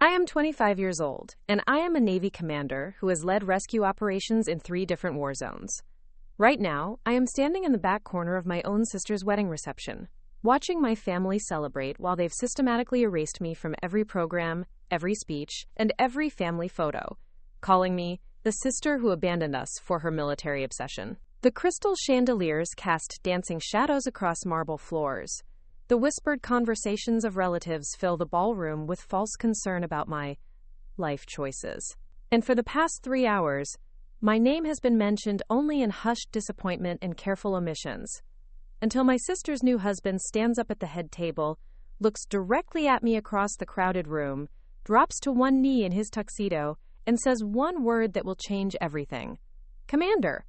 I am 25 years old, and I am a Navy commander who has led rescue operations in 3 different war zones. Right now, I am standing in the back corner of my own sister's wedding reception, watching my family celebrate while they've systematically erased me from every program, every speech, and every family photo, calling me the sister who abandoned us for her military obsession. The crystal chandeliers cast dancing shadows across marble floors. The whispered conversations of relatives fill the ballroom with false concern about my life choices. And for the past 3 hours, my name has been mentioned only in hushed disappointment and careful omissions, until my sister's new husband stands up at the head table, looks directly at me across the crowded room, drops to one knee in his tuxedo, and says one word that will change everything. Commander.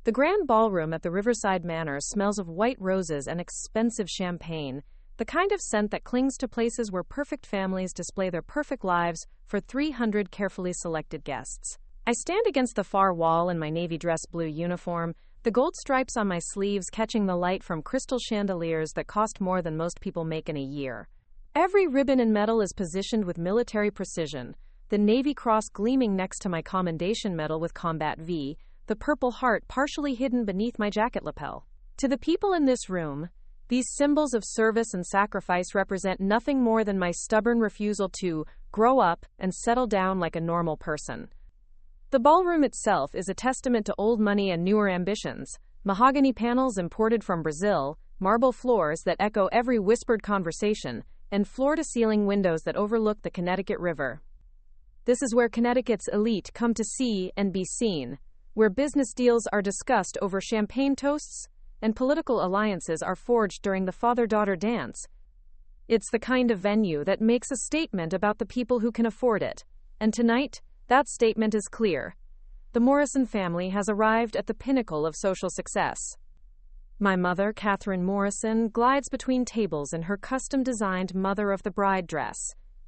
The grand ballroom at the Riverside Manor smells of white roses and expensive champagne, the kind of scent that clings to places where perfect families display their perfect lives for 300 carefully selected guests. I stand against the far wall in my navy dress blue uniform, the gold stripes on my sleeves catching the light from crystal chandeliers that cost more than most people make in a year. Every ribbon and medal is positioned with military precision, the Navy Cross gleaming next to my Commendation Medal with Combat V, the Purple Heart partially hidden beneath my jacket lapel. To the people in this room, these symbols of service and sacrifice represent nothing more than my stubborn refusal to grow up and settle down like a normal person. The ballroom itself is a testament to old money and newer ambitions, mahogany panels imported from Brazil, marble floors that echo every whispered conversation, and floor-to-ceiling windows that overlook the Connecticut River. This is where Connecticut's elite come to see and be seen, where business deals are discussed over champagne toasts and political alliances are forged during the father-daughter dance. It's the kind of venue that makes a statement about the people who can afford it. And tonight, that statement is clear. The Morrison family has arrived at the pinnacle of social success. My mother, Catherine Morrison, glides between tables in her custom-designed Mother of the Bride dress,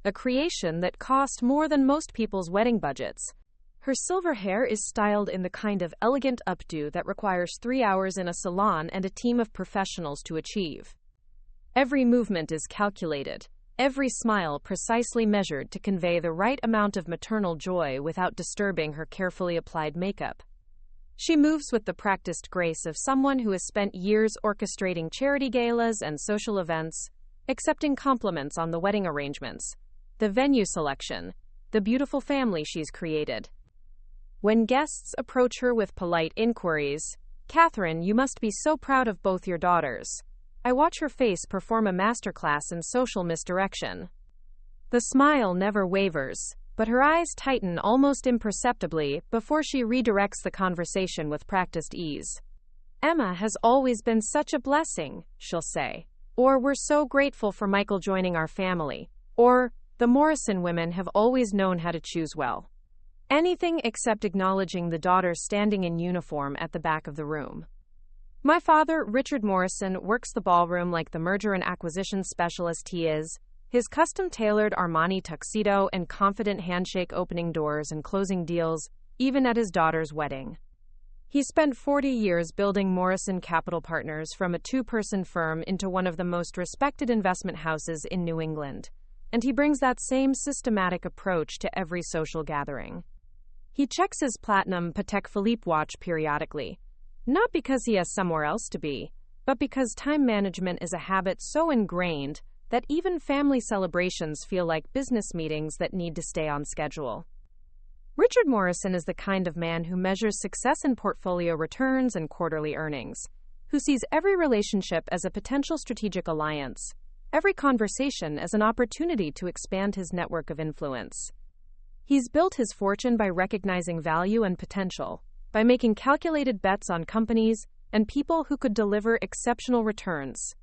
a creation that cost more than most people's wedding budgets. Her silver hair is styled in the kind of elegant updo that requires 3 hours in a salon and a team of professionals to achieve. Every movement is calculated, every smile precisely measured to convey the right amount of maternal joy without disturbing her carefully applied makeup. She moves with the practiced grace of someone who has spent years orchestrating charity galas and social events, accepting compliments on the wedding arrangements, the venue selection, the beautiful family she's created. When guests approach her with polite inquiries, "Catherine, you must be so proud of both your daughters," I watch her face perform a masterclass in social misdirection. The smile never wavers, but her eyes tighten almost imperceptibly before she redirects the conversation with practiced ease. "Emma has always been such a blessing," she'll say. Or, "We're so grateful for Michael joining our family." Or, "The Morrison women have always known how to choose well." Anything except acknowledging the daughter standing in uniform at the back of the room. My father, Richard Morrison, works the ballroom like the merger and acquisition specialist he is, his custom-tailored Armani tuxedo and confident handshake opening doors and closing deals, even at his daughter's wedding. He spent 40 years building Morrison Capital Partners from a 2-person firm into one of the most respected investment houses in New England, and he brings that same systematic approach to every social gathering. He checks his platinum Patek Philippe watch periodically, not because he has somewhere else to be, but because time management is a habit so ingrained that even family celebrations feel like business meetings that need to stay on schedule. Richard Morrison is the kind of man who measures success in portfolio returns and quarterly earnings, who sees every relationship as a potential strategic alliance, every conversation as an opportunity to expand his network of influence. He's built his fortune by recognizing value and potential, by making calculated bets on companies and people who could deliver exceptional returns.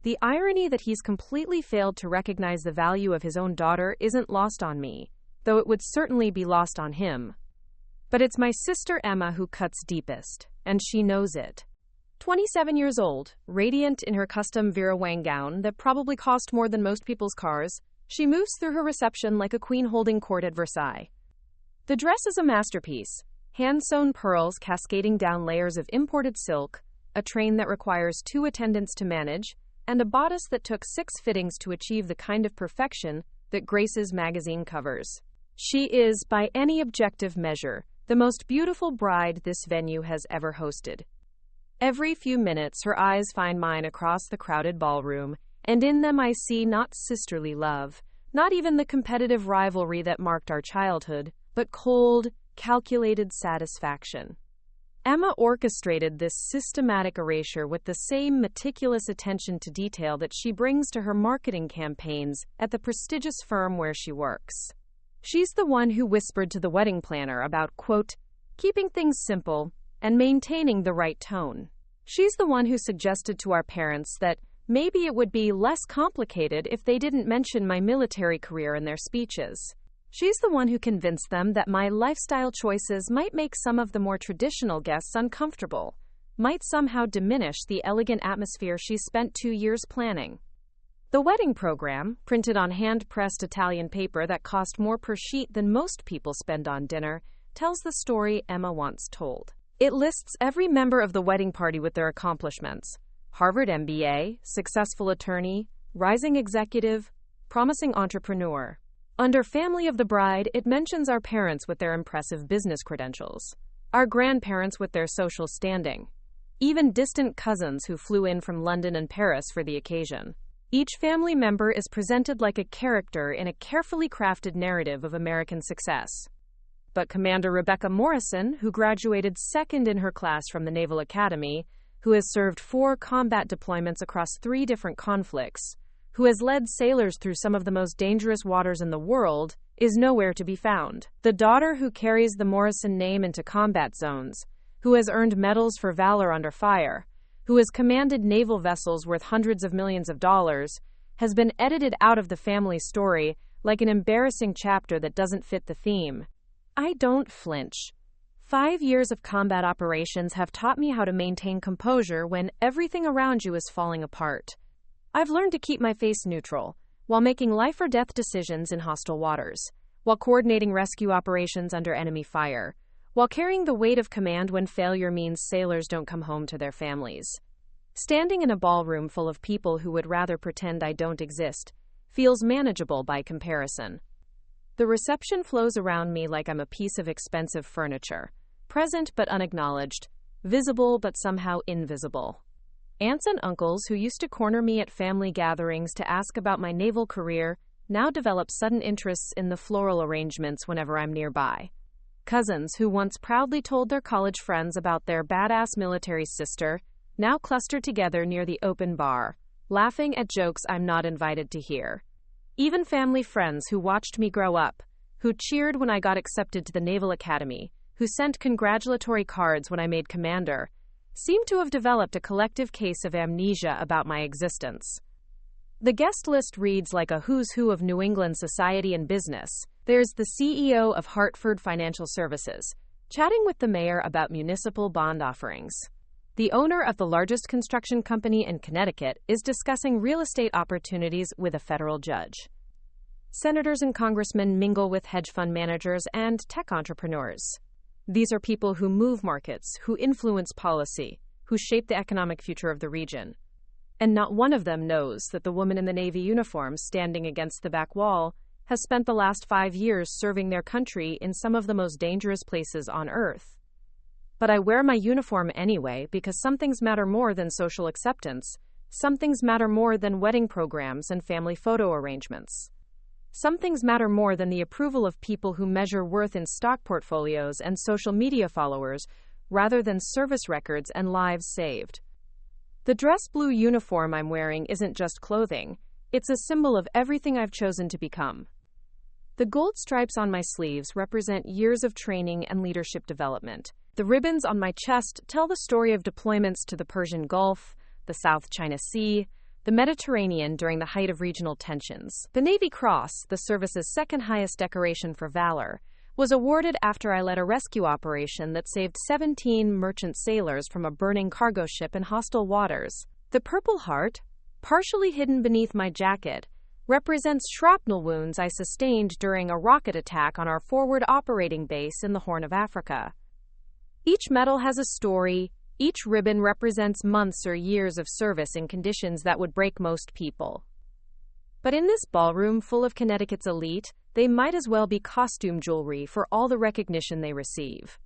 The irony that he's completely failed to recognize the value of his own daughter isn't lost on me, though it would certainly be lost on him. But it's my sister Emma who cuts deepest, and she knows it. 27 years old, radiant in her custom Vera Wang gown that probably cost more than most people's cars, she moves through her reception like a queen holding court at Versailles. The dress is a masterpiece, hand-sewn pearls cascading down layers of imported silk, a train that requires 2 attendants to manage, and a bodice that took 6 fittings to achieve the kind of perfection that graces magazine covers. She is, by any objective measure, the most beautiful bride this venue has ever hosted. Every few minutes, her eyes find mine across the crowded ballroom, and in them I see not sisterly love, not even the competitive rivalry that marked our childhood, but cold, calculated satisfaction. Emma orchestrated this systematic erasure with the same meticulous attention to detail that she brings to her marketing campaigns at the prestigious firm where she works. She's the one who whispered to the wedding planner about, quote, keeping things simple and maintaining the right tone. She's the one who suggested to our parents that maybe it would be less complicated if they didn't mention my military career in their speeches. She's the one who convinced them that my lifestyle choices might make some of the more traditional guests uncomfortable, might somehow diminish the elegant atmosphere she spent 2 years planning. The wedding program, printed on hand-pressed Italian paper that cost more per sheet than most people spend on dinner, tells the story Emma once told. It lists every member of the wedding party with their accomplishments: Harvard MBA, successful attorney, rising executive, promising entrepreneur. Under Family of the Bride, it mentions our parents with their impressive business credentials, our grandparents with their social standing, even distant cousins who flew in from London and Paris for the occasion. Each family member is presented like a character in a carefully crafted narrative of American success. But Commander Rebecca Morrison, who graduated second in her class from the Naval Academy, who has served 4 combat deployments across 3 different conflicts, who has led sailors through some of the most dangerous waters in the world, is nowhere to be found. The daughter who carries the Morrison name into combat zones, who has earned medals for valor under fire, who has commanded naval vessels worth hundreds of millions of dollars, has been edited out of the family story like an embarrassing chapter that doesn't fit the theme. I don't flinch. 5 years of combat operations have taught me how to maintain composure when everything around you is falling apart. I've learned to keep my face neutral while making life or death decisions in hostile waters, while coordinating rescue operations under enemy fire, while carrying the weight of command when failure means sailors don't come home to their families. Standing in a ballroom full of people who would rather pretend I don't exist feels manageable by comparison. The reception flows around me like I'm a piece of expensive furniture, present but unacknowledged, visible but somehow invisible. Aunts and uncles who used to corner me at family gatherings to ask about my naval career now develop sudden interests in the floral arrangements whenever I'm nearby. Cousins who once proudly told their college friends about their badass military sister now cluster together near the open bar, laughing at jokes I'm not invited to hear. Even family friends who watched me grow up, who cheered when I got accepted to the Naval Academy, who sent congratulatory cards when I made commander, seem to have developed a collective case of amnesia about my existence. The guest list reads like a who's who of New England society and business. There's the CEO of Hartford Financial Services, chatting with the mayor about municipal bond offerings. The owner of the largest construction company in Connecticut is discussing real estate opportunities with a federal judge. Senators and congressmen mingle with hedge fund managers and tech entrepreneurs. These are people who move markets, who influence policy, who shape the economic future of the region. And not one of them knows that the woman in the Navy uniform standing against the back wall has spent the last 5 years serving their country in some of the most dangerous places on Earth. But I wear my uniform anyway because some things matter more than social acceptance. Some things matter more than wedding programs and family photo arrangements. Some things matter more than the approval of people who measure worth in stock portfolios and social media followers, rather than service records and lives saved. The dress blue uniform I'm wearing isn't just clothing, it's a symbol of everything I've chosen to become. The gold stripes on my sleeves represent years of training and leadership development. The ribbons on my chest tell the story of deployments to the Persian Gulf, the South China Sea, the Mediterranean during the height of regional tensions. The Navy Cross, the service's second highest decoration for valor, was awarded after I led a rescue operation that saved 17 merchant sailors from a burning cargo ship in hostile waters. The Purple Heart, partially hidden beneath my jacket, represents shrapnel wounds I sustained during a rocket attack on our forward operating base in the Horn of Africa. Each medal has a story. Each ribbon represents months or years of service in conditions that would break most people. But in this ballroom full of Connecticut's elite, they might as well be costume jewelry for all the recognition they receive.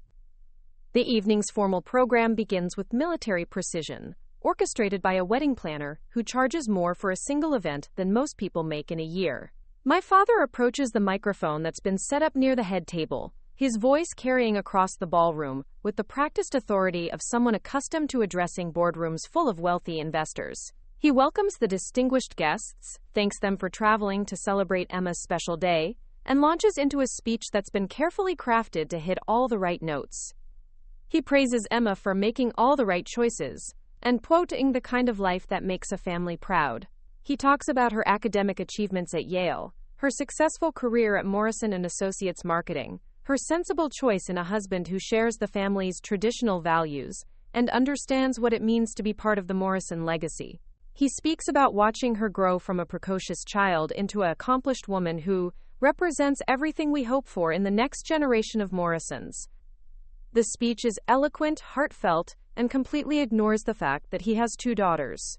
The evening's formal program begins with military precision, orchestrated by a wedding planner who charges more for a single event than most people make in a year. My father approaches the microphone that's been set up near the head table, his voice carrying across the ballroom with the practiced authority of someone accustomed to addressing boardrooms full of wealthy investors. He welcomes the distinguished guests, thanks them for traveling to celebrate Emma's special day, and launches into a speech that's been carefully crafted to hit all the right notes. He praises Emma for making all the right choices, and quoting the kind of life that makes a family proud. He talks about her academic achievements at Yale, her successful career at Morrison & Associates Marketing, her sensible choice in a husband who shares the family's traditional values and understands what it means to be part of the Morrison legacy. He speaks about watching her grow from a precocious child into an accomplished woman who represents everything we hope for in the next generation of Morrisons. The speech is eloquent, heartfelt, and completely ignores the fact that he has 2 daughters.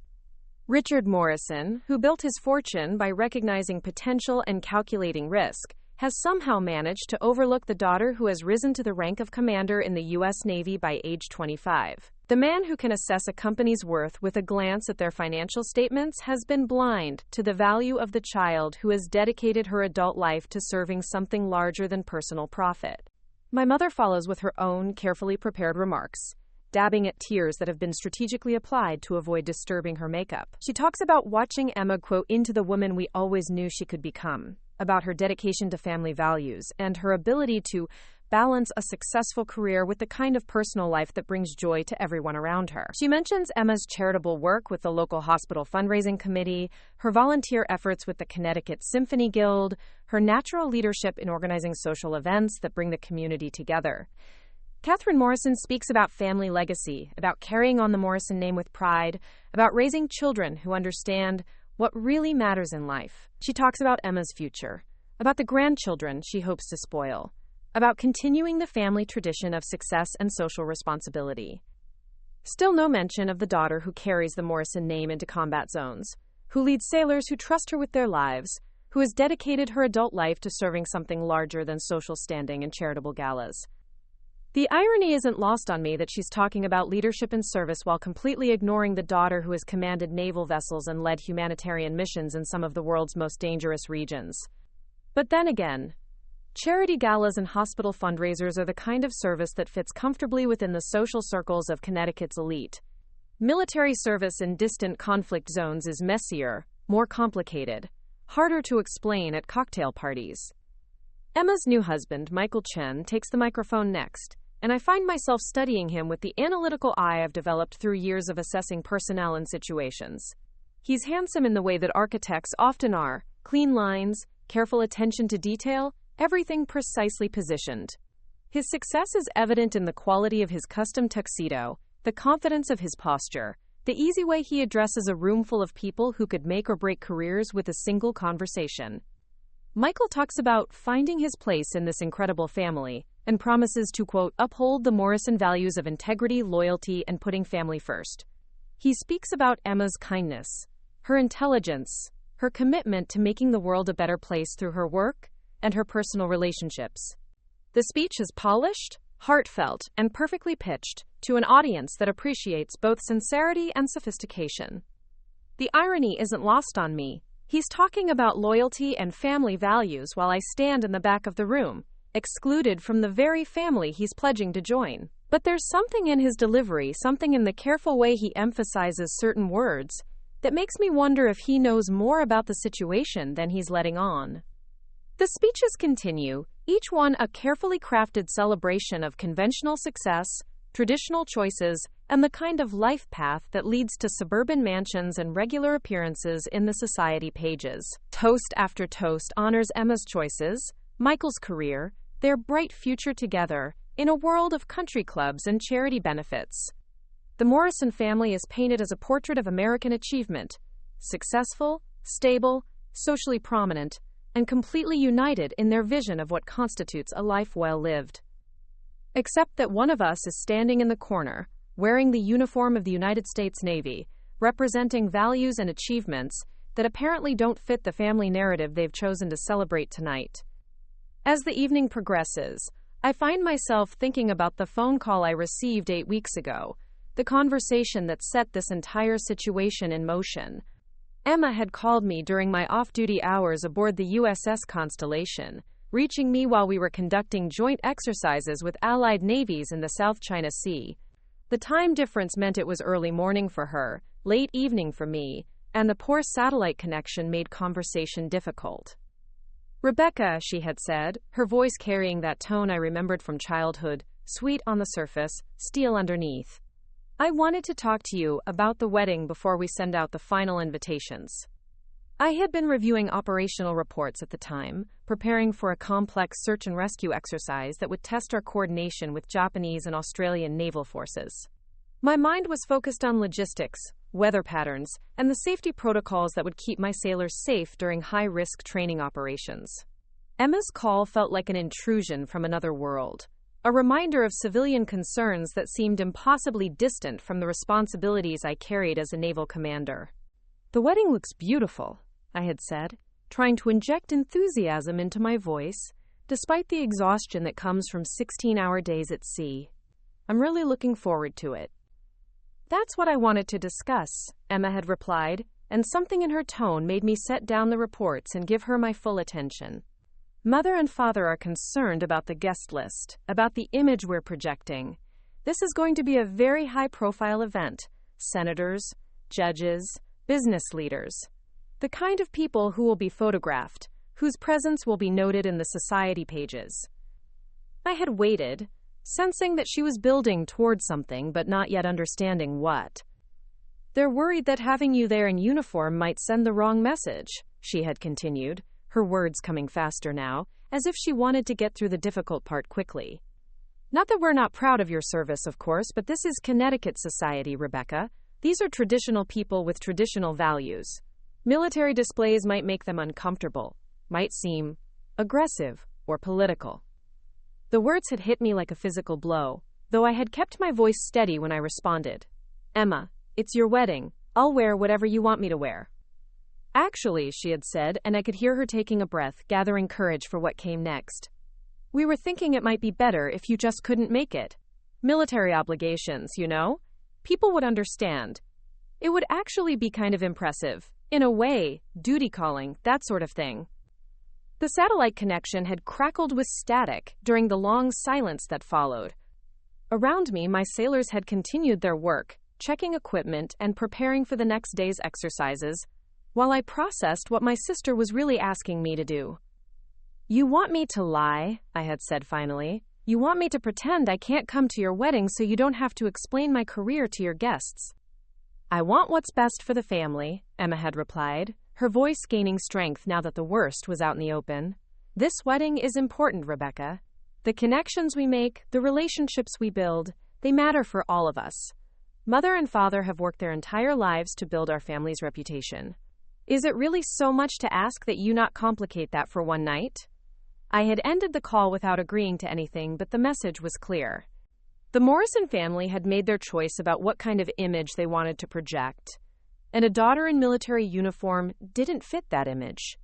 Richard Morrison, who built his fortune by recognizing potential and calculating risk, has somehow managed to overlook the daughter who has risen to the rank of commander in the U.S. Navy by age 25. The man who can assess a company's worth with a glance at their financial statements has been blind to the value of the child who has dedicated her adult life to serving something larger than personal profit. My mother follows with her own carefully prepared remarks, dabbing at tears that have been strategically applied to avoid disturbing her makeup. She talks about watching Emma grow into the woman we always knew she could become, about her dedication to family values, and her ability to balance a successful career with the kind of personal life that brings joy to everyone around her. She mentions Emma's charitable work with the local hospital fundraising committee, her volunteer efforts with the Connecticut Symphony Guild, her natural leadership in organizing social events that bring the community together. Catherine Morrison speaks about family legacy, about carrying on the Morrison name with pride, about raising children who understand what really matters in life. She talks about Emma's future, about the grandchildren she hopes to spoil, about continuing the family tradition of success and social responsibility. Still no mention of the daughter who carries the Morrison name into combat zones, who leads sailors who trust her with their lives, who has dedicated her adult life to serving something larger than social standing and charitable galas. The irony isn't lost on me that she's talking about leadership and service while completely ignoring the daughter who has commanded naval vessels and led humanitarian missions in some of the world's most dangerous regions. But then again, charity galas and hospital fundraisers are the kind of service that fits comfortably within the social circles of Connecticut's elite. Military service in distant conflict zones is messier, more complicated, harder to explain at cocktail parties. Emma's new husband, Michael Chen, takes the microphone next, and I find myself studying him with the analytical eye I've developed through years of assessing personnel and situations. He's handsome in the way that architects often are, clean lines, careful attention to detail, everything precisely positioned. His success is evident in the quality of his custom tuxedo, the confidence of his posture, the easy way he addresses a room full of people who could make or break careers with a single conversation. Michael talks about finding his place in this incredible family and promises to, quote, uphold the Morrison values of integrity, loyalty, and putting family first. He speaks about Emma's kindness, her intelligence, her commitment to making the world a better place through her work and her personal relationships. The speech is polished, heartfelt, and perfectly pitched to an audience that appreciates both sincerity and sophistication. The irony isn't lost on me. He's talking about loyalty and family values while I stand in the back of the room, excluded from the very family he's pledging to join. But there's something in his delivery, something in the careful way he emphasizes certain words, that makes me wonder if he knows more about the situation than he's letting on. The speeches continue, each one a carefully crafted celebration of conventional success, traditional choices, and the kind of life path that leads to suburban mansions and regular appearances in the society pages. Toast after toast honors Emma's choices, Michael's career, their bright future together, in a world of country clubs and charity benefits. The Morrison family is painted as a portrait of American achievement, successful, stable, socially prominent, and completely united in their vision of what constitutes a life well lived. Except that one of us is standing in the corner, wearing the uniform of the United States Navy, representing values and achievements that apparently don't fit the family narrative they've chosen to celebrate tonight. As the evening progresses, I find myself thinking about the phone call I received 8 weeks ago, the conversation that set this entire situation in motion. Emma had called me during my off-duty hours aboard the USS Constellation, reaching me while we were conducting joint exercises with Allied navies in the South China Sea. The time difference meant it was early morning for her, late evening for me, and the poor satellite connection made conversation difficult. "Rebecca," she had said, her voice carrying that tone I remembered from childhood, sweet on the surface, steel underneath. "I wanted to talk to you about the wedding before we send out the final invitations." I had been reviewing operational reports at the time, preparing for a complex search and rescue exercise that would test our coordination with Japanese and Australian naval forces. My mind was focused on logistics, weather patterns, and the safety protocols that would keep my sailors safe during high-risk training operations. Emma's call felt like an intrusion from another world, a reminder of civilian concerns that seemed impossibly distant from the responsibilities I carried as a naval commander. "The wedding looks beautiful," I had said, trying to inject enthusiasm into my voice, despite the exhaustion that comes from 16-hour days at sea. "I'm really looking forward to it." "That's what I wanted to discuss," Emma had replied, and something in her tone made me set down the reports and give her my full attention. "Mother and father are concerned about the guest list, about the image we're projecting. This is going to be a very high-profile event. Senators, judges, business leaders. The kind of people who will be photographed, whose presence will be noted in the society pages." I had waited, sensing that she was building towards something but not yet understanding what. "They're worried that having you there in uniform might send the wrong message," she had continued, her words coming faster now, as if she wanted to get through the difficult part quickly. "Not that we're not proud of your service, of course, but this is Connecticut society, Rebecca. These are traditional people with traditional values. Military displays might make them uncomfortable, might seem aggressive or political." The words had hit me like a physical blow, though I had kept my voice steady when I responded. "Emma, it's your wedding. I'll wear whatever you want me to wear." "Actually," she had said, and I could hear her taking a breath, gathering courage for what came next. "We were thinking it might be better if you just couldn't make it. Military obligations, you know? People would understand. It would actually be kind of impressive. In a way, duty calling, that sort of thing." The satellite connection had crackled with static during the long silence that followed. Around me, my sailors had continued their work, checking equipment and preparing for the next day's exercises, while I processed what my sister was really asking me to do. "You want me to lie," I had said finally. "You want me to pretend I can't come to your wedding so you don't have to explain my career to your guests." "I want what's best for the family," Emma had replied, her voice gaining strength now that the worst was out in the open. "This wedding is important, Rebecca. The connections we make, the relationships we build, they matter for all of us. Mother and father have worked their entire lives to build our family's reputation. Is it really so much to ask that you not complicate that for one night?" I had ended the call without agreeing to anything, but the message was clear. The Morrison family had made their choice about what kind of image they wanted to project, and a daughter in military uniform didn't fit that image.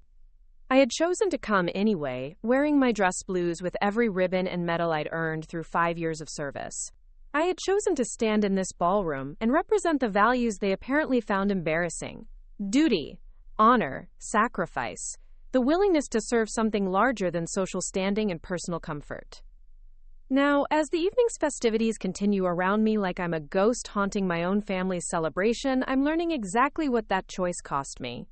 I had chosen to come anyway, wearing my dress blues with every ribbon and medal I'd earned through 5 years of service. I had chosen to stand in this ballroom and represent the values they apparently found embarrassing: duty, honor, sacrifice, the willingness to serve something larger than social standing and personal comfort. Now, as the evening's festivities continue around me like I'm a ghost haunting my own family's celebration, I'm learning exactly what that choice cost me.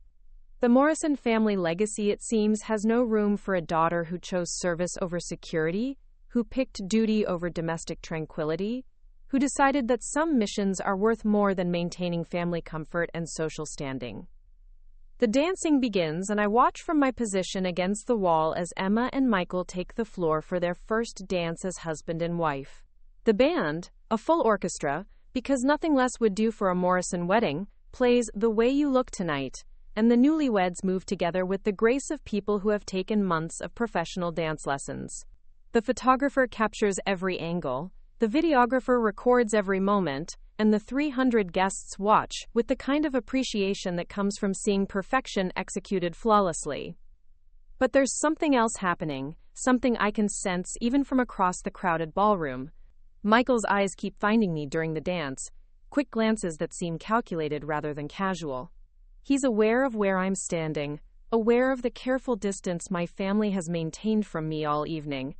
The Morrison family legacy, it seems, has no room for a daughter who chose service over security, who picked duty over domestic tranquility, who decided that some missions are worth more than maintaining family comfort and social standing. The dancing begins, and I watch from my position against the wall as Emma and Michael take the floor for their first dance as husband and wife. The band, a full orchestra, because nothing less would do for a Morrison wedding, plays "The Way You Look Tonight," and the newlyweds move together with the grace of people who have taken months of professional dance lessons. The photographer captures every angle, the videographer records every moment, and the 300 guests watch with the kind of appreciation that comes from seeing perfection executed flawlessly. But there's something else happening, something I can sense even from across the crowded ballroom. Michael's eyes keep finding me during the dance, quick glances that seem calculated rather than casual. He's aware of where I'm standing, aware of the careful distance my family has maintained from me all evening.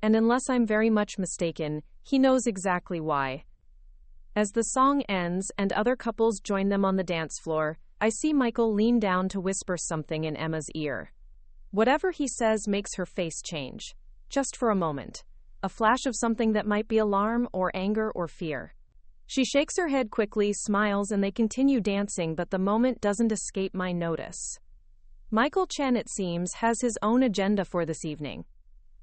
And unless I'm very much mistaken, he knows exactly why. As the song ends and other couples join them on the dance floor, I see Michael lean down to whisper something in Emma's ear. Whatever he says makes her face change, just for a moment, a flash of something that might be alarm or anger or fear. She shakes her head quickly, smiles, and they continue dancing, but the moment doesn't escape my notice. Michael Chen, it seems, has his own agenda for this evening.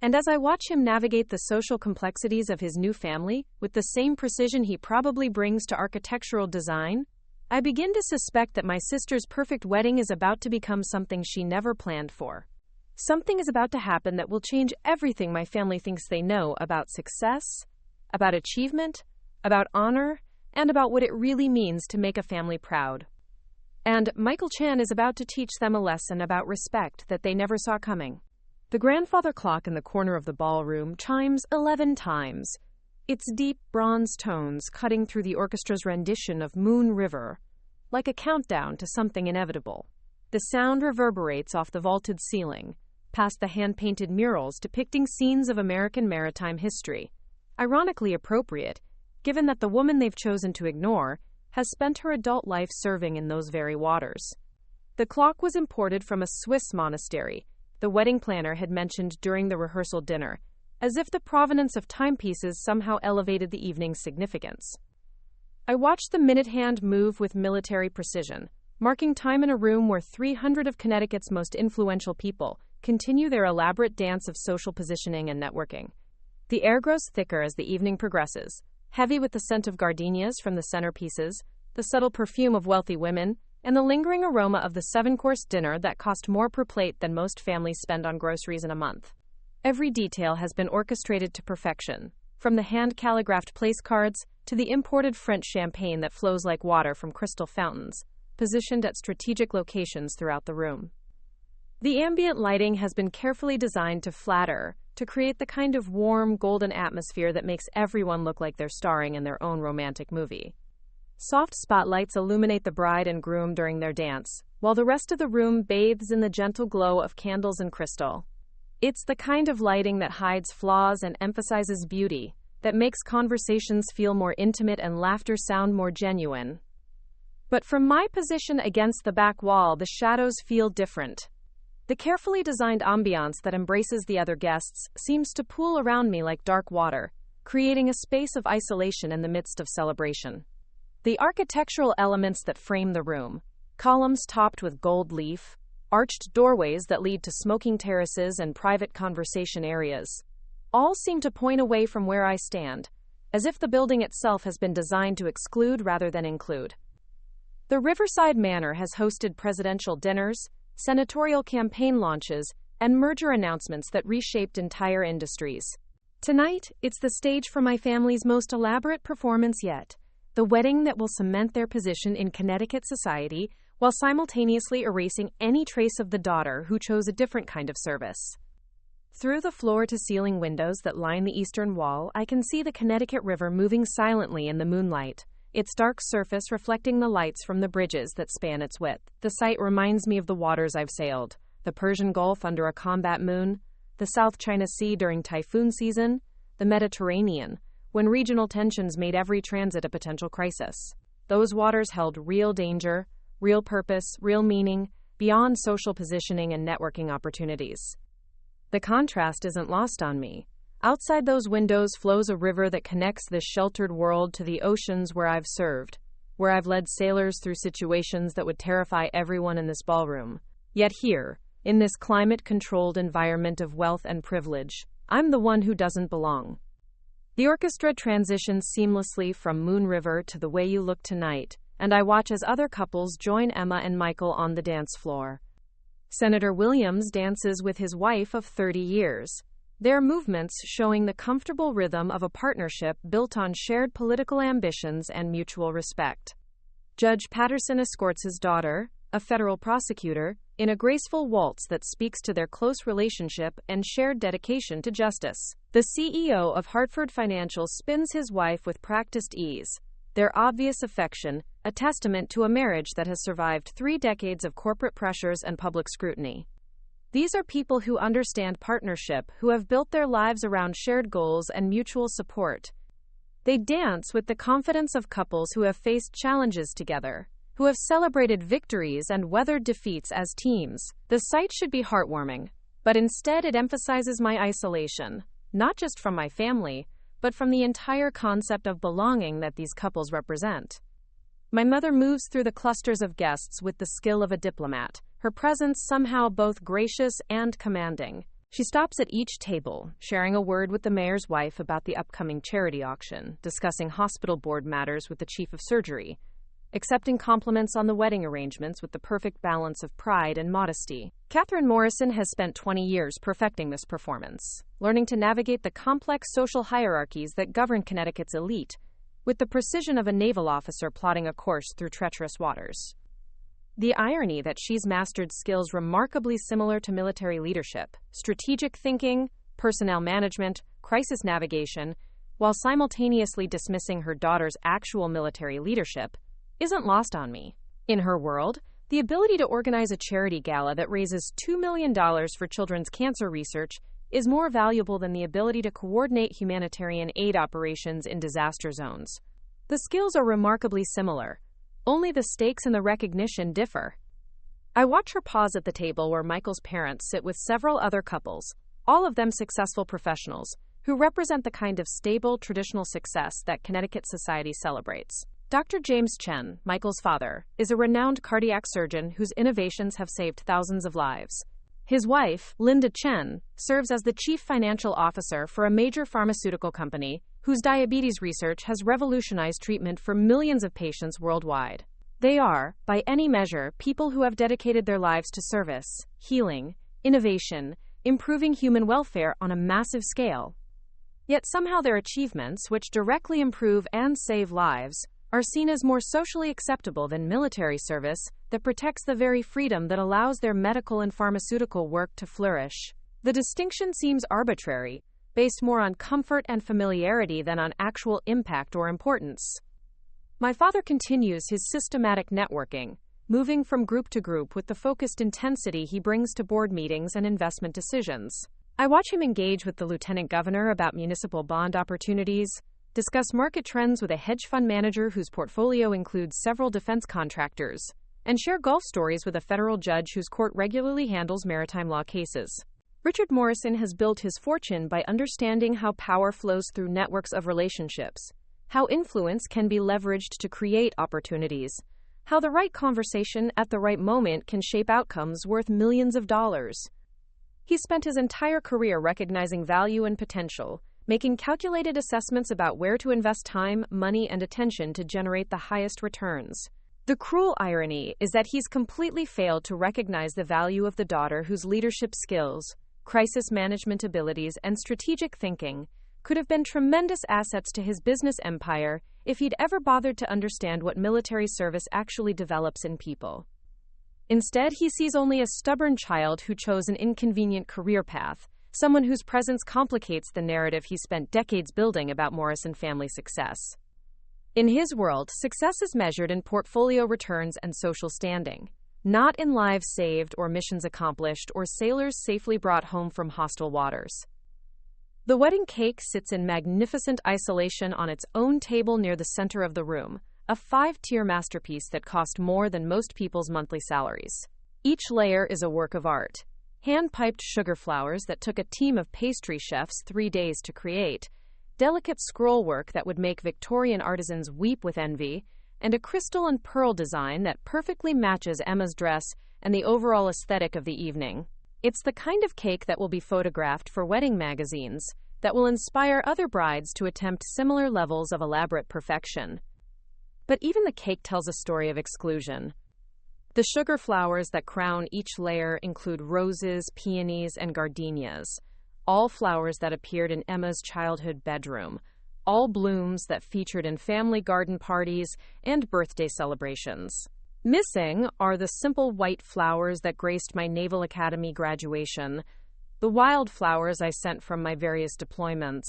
And as I watch him navigate the social complexities of his new family, with the same precision he probably brings to architectural design, I begin to suspect that my sister's perfect wedding is about to become something she never planned for. Something is about to happen that will change everything my family thinks they know about success, about achievement, about honor, and about what it really means to make a family proud. And Michael Chan is about to teach them a lesson about respect that they never saw coming. The grandfather clock in the corner of the ballroom chimes 11 times, its deep bronze tones cutting through the orchestra's rendition of Moon River, like a countdown to something inevitable. The sound reverberates off the vaulted ceiling, past the hand-painted murals depicting scenes of American maritime history, ironically appropriate, given that the woman they've chosen to ignore has spent her adult life serving in those very waters. The clock was imported from a Swiss monastery, the wedding planner had mentioned during the rehearsal dinner, as if the provenance of timepieces somehow elevated the evening's significance. I watched the minute hand move with military precision, marking time in a room where 300 of Connecticut's most influential people continue their elaborate dance of social positioning and networking. The air grows thicker as the evening progresses, heavy with the scent of gardenias from the centerpieces, the subtle perfume of wealthy women, and the lingering aroma of the 7-course dinner that cost more per plate than most families spend on groceries in a month. Every detail has been orchestrated to perfection, from the hand-calligraphed place cards to the imported French champagne that flows like water from crystal fountains, positioned at strategic locations throughout the room. The ambient lighting has been carefully designed to flatter, to create the kind of warm, golden atmosphere that makes everyone look like they're starring in their own romantic movie. Soft spotlights illuminate the bride and groom during their dance, while the rest of the room bathes in the gentle glow of candles and crystal. It's the kind of lighting that hides flaws and emphasizes beauty, that makes conversations feel more intimate and laughter sound more genuine. But from my position against the back wall, the shadows feel different. The carefully designed ambiance that embraces the other guests seems to pool around me like dark water, creating a space of isolation in the midst of celebration. The architectural elements that frame the room, columns topped with gold leaf, arched doorways that lead to smoking terraces and private conversation areas, all seem to point away from where I stand, as if the building itself has been designed to exclude rather than include. The Riverside Manor has hosted presidential dinners, senatorial campaign launches, and merger announcements that reshaped entire industries. Tonight, it's the stage for my family's most elaborate performance yet, the wedding that will cement their position in Connecticut society while simultaneously erasing any trace of the daughter who chose a different kind of service. Through the floor-to-ceiling windows that line the eastern wall, I can see the Connecticut River moving silently in the moonlight, its dark surface reflecting the lights from the bridges that span its width. The sight reminds me of the waters I've sailed, the Persian Gulf under a combat moon, the South China Sea during typhoon season, the Mediterranean, when regional tensions made every transit a potential crisis. Those waters held real danger, real purpose, real meaning, beyond social positioning and networking opportunities. The contrast isn't lost on me. Outside those windows flows a river that connects this sheltered world to the oceans where I've served, where I've led sailors through situations that would terrify everyone in this ballroom. Yet here, in this climate-controlled environment of wealth and privilege, I'm the one who doesn't belong. The orchestra transitions seamlessly from Moon River to The Way You Look Tonight, and I watch as other couples join Emma and Michael on the dance floor. Senator Williams dances with his wife of 30 years. Their movements showing the comfortable rhythm of a partnership built on shared political ambitions and mutual respect. Judge Patterson escorts his daughter, a federal prosecutor, in a graceful waltz that speaks to their close relationship and shared dedication to justice. The CEO of Hartford Financial spins his wife with practiced ease, their obvious affection, a testament to a marriage that has survived 3 decades of corporate pressures and public scrutiny. These are people who understand partnership, who have built their lives around shared goals and mutual support. They dance with the confidence of couples who have faced challenges together, who have celebrated victories and weathered defeats as teams. The sight should be heartwarming, but instead it emphasizes my isolation, not just from my family, but from the entire concept of belonging that these couples represent. My mother moves through the clusters of guests with the skill of a diplomat, her presence somehow both gracious and commanding. She stops at each table, sharing a word with the mayor's wife about the upcoming charity auction, discussing hospital board matters with the chief of surgery, accepting compliments on the wedding arrangements with the perfect balance of pride and modesty. Catherine Morrison has spent 20 years perfecting this performance, learning to navigate the complex social hierarchies that govern Connecticut's elite, with the precision of a naval officer plotting a course through treacherous waters. The irony that she's mastered skills remarkably similar to military leadership, strategic thinking, personnel management, crisis navigation, while simultaneously dismissing her daughter's actual military leadership, isn't lost on me. In her world, the ability to organize a charity gala that raises $2 million for children's cancer research is more valuable than the ability to coordinate humanitarian aid operations in disaster zones. The skills are remarkably similar, only the stakes and the recognition differ. I watch her pause at the table where Michael's parents sit with several other couples, all of them successful professionals, who represent the kind of stable, traditional success that Connecticut society celebrates. Dr. James Chen, Michael's father, is a renowned cardiac surgeon whose innovations have saved thousands of lives. His wife, Linda Chen, serves as the chief financial officer for a major pharmaceutical company whose diabetes research has revolutionized treatment for millions of patients worldwide. They are, by any measure, people who have dedicated their lives to service, healing, innovation, improving human welfare on a massive scale. Yet somehow their achievements, which directly improve and save lives, are seen as more socially acceptable than military service that protects the very freedom that allows their medical and pharmaceutical work to flourish. The distinction seems arbitrary, based more on comfort and familiarity than on actual impact or importance. My father continues his systematic networking, moving from group to group with the focused intensity he brings to board meetings and investment decisions. I watch him engage with the lieutenant governor about municipal bond opportunities, discuss market trends with a hedge fund manager whose portfolio includes several defense contractors, and share golf stories with a federal judge whose court regularly handles maritime law cases. Richard Morrison has built his fortune by understanding how power flows through networks of relationships, how influence can be leveraged to create opportunities, how the right conversation at the right moment can shape outcomes worth millions of dollars. He spent his entire career recognizing value and potential, making calculated assessments about where to invest time, money, and attention to generate the highest returns. The cruel irony is that he's completely failed to recognize the value of the daughter whose leadership skills, crisis management abilities, and strategic thinking could have been tremendous assets to his business empire if he'd ever bothered to understand what military service actually develops in people. Instead, he sees only a stubborn child who chose an inconvenient career path, someone whose presence complicates the narrative he spent decades building about Morrison family success. In his world, success is measured in portfolio returns and social standing, not in lives saved or missions accomplished or sailors safely brought home from hostile waters. The wedding cake sits in magnificent isolation on its own table near the center of the room, a 5-tier masterpiece that cost more than most people's monthly salaries. Each layer is a work of art. Hand-piped sugar flowers that took a team of pastry chefs 3 days to create, delicate scrollwork that would make Victorian artisans weep with envy, and a crystal and pearl design that perfectly matches Emma's dress and the overall aesthetic of the evening. It's the kind of cake that will be photographed for wedding magazines, that will inspire other brides to attempt similar levels of elaborate perfection. But even the cake tells a story of exclusion. The sugar flowers that crown each layer include roses, peonies, and gardenias, all flowers that appeared in Emma's childhood bedroom, all blooms that featured in family garden parties and birthday celebrations. Missing are the simple white flowers that graced my Naval Academy graduation, the wildflowers I sent from my various deployments,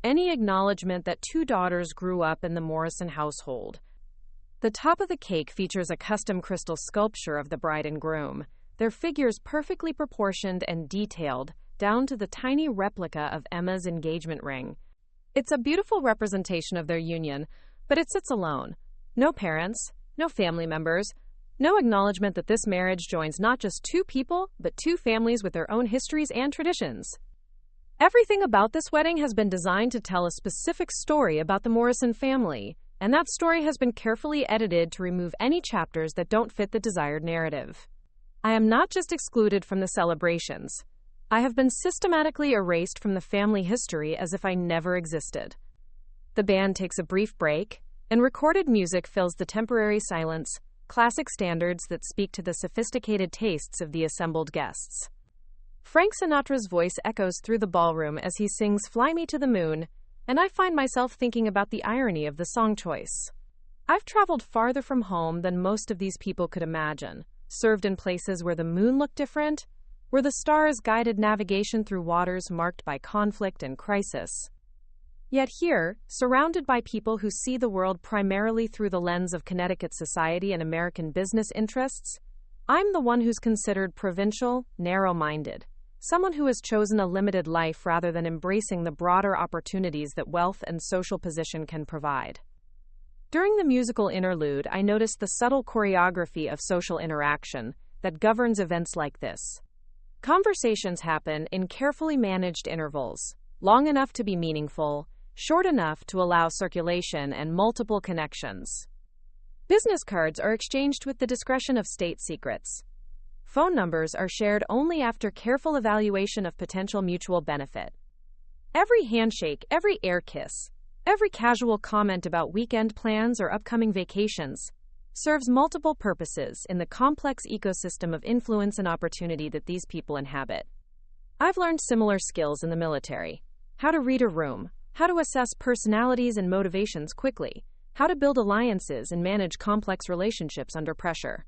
any acknowledgement that 2 daughters grew up in the Morrison household. The top of the cake features a custom crystal sculpture of the bride and groom, their figures perfectly proportioned and detailed, down to the tiny replica of Emma's engagement ring. It's a beautiful representation of their union, but it sits alone. No parents, no family members, no acknowledgement that this marriage joins not just 2 people, but 2 families with their own histories and traditions. Everything about this wedding has been designed to tell a specific story about the Morrison family, and that story has been carefully edited to remove any chapters that don't fit the desired narrative. I am not just excluded from the celebrations. I have been systematically erased from the family history as if I never existed. The band takes a brief break, and recorded music fills the temporary silence, classic standards that speak to the sophisticated tastes of the assembled guests. Frank Sinatra's voice echoes through the ballroom as he sings "Fly Me to the Moon," and I find myself thinking about the irony of the song choice. I've traveled farther from home than most of these people could imagine, served in places where the moon looked different, where the stars guided navigation through waters marked by conflict and crisis. Yet here, surrounded by people who see the world primarily through the lens of Connecticut society and American business interests, I'm the one who's considered provincial, narrow-minded, someone who has chosen a limited life rather than embracing the broader opportunities that wealth and social position can provide. During the musical interlude, I noticed the subtle choreography of social interaction that governs events like this. Conversations happen in carefully managed intervals, long enough to be meaningful, short enough to allow circulation and multiple connections. Business cards are exchanged with the discretion of state secrets. Phone numbers are shared only after careful evaluation of potential mutual benefit. Every handshake, every air kiss, every casual comment about weekend plans or upcoming vacations serves multiple purposes in the complex ecosystem of influence and opportunity that these people inhabit. I've learned similar skills in the military: how to read a room, how to assess personalities and motivations quickly, how to build alliances and manage complex relationships under pressure.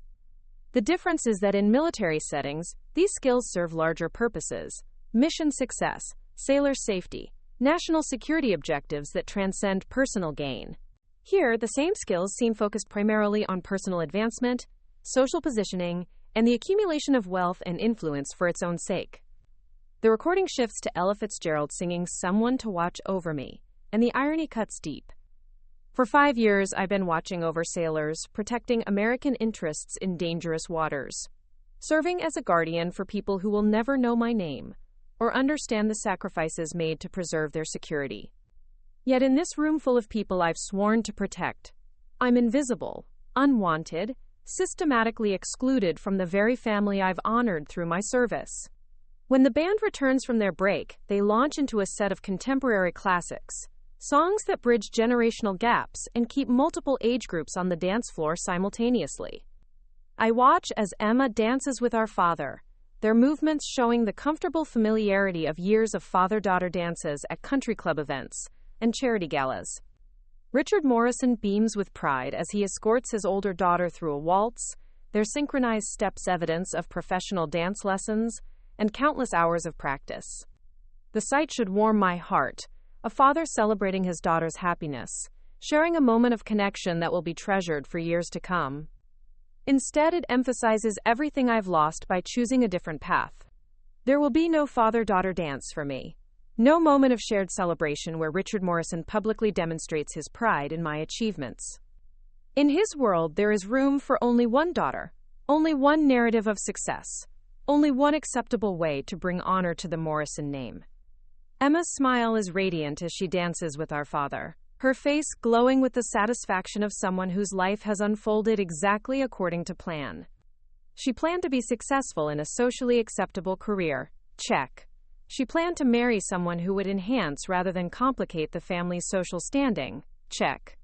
The difference is that in military settings, these skills serve larger purposes: mission success, sailor safety, national security objectives that transcend personal gain. Here, the same skills seem focused primarily on personal advancement, social positioning, and the accumulation of wealth and influence for its own sake. The recording shifts to Ella Fitzgerald singing "Someone to Watch Over Me," and the irony cuts deep. For 5 years, I've been watching over sailors, protecting American interests in dangerous waters, serving as a guardian for people who will never know my name or understand the sacrifices made to preserve their security. Yet in this room full of people I've sworn to protect, I'm invisible, unwanted, systematically excluded from the very family I've honored through my service. When the band returns from their break, they launch into a set of contemporary classics, songs that bridge generational gaps and keep multiple age groups on the dance floor simultaneously. I watch as Emma dances with our father, their movements showing the comfortable familiarity of years of father-daughter dances at country club events and charity galas. Richard Morrison beams with pride as he escorts his older daughter through a waltz, their synchronized steps evidence of professional dance lessons and countless hours of practice. The sight should warm my heart, a father celebrating his daughter's happiness, sharing a moment of connection that will be treasured for years to come. Instead, it emphasizes everything I've lost by choosing a different path. There will be no father-daughter dance for me. No moment of shared celebration where Richard Morrison publicly demonstrates his pride in my achievements. In his world, there is room for only one daughter, only one narrative of success, only one acceptable way to bring honor to the Morrison name. Emma's smile is radiant as she dances with our father, her face glowing with the satisfaction of someone whose life has unfolded exactly according to plan. She planned to be successful in a socially acceptable career. Check. She planned to marry someone who would enhance rather than complicate the family's social standing. Check.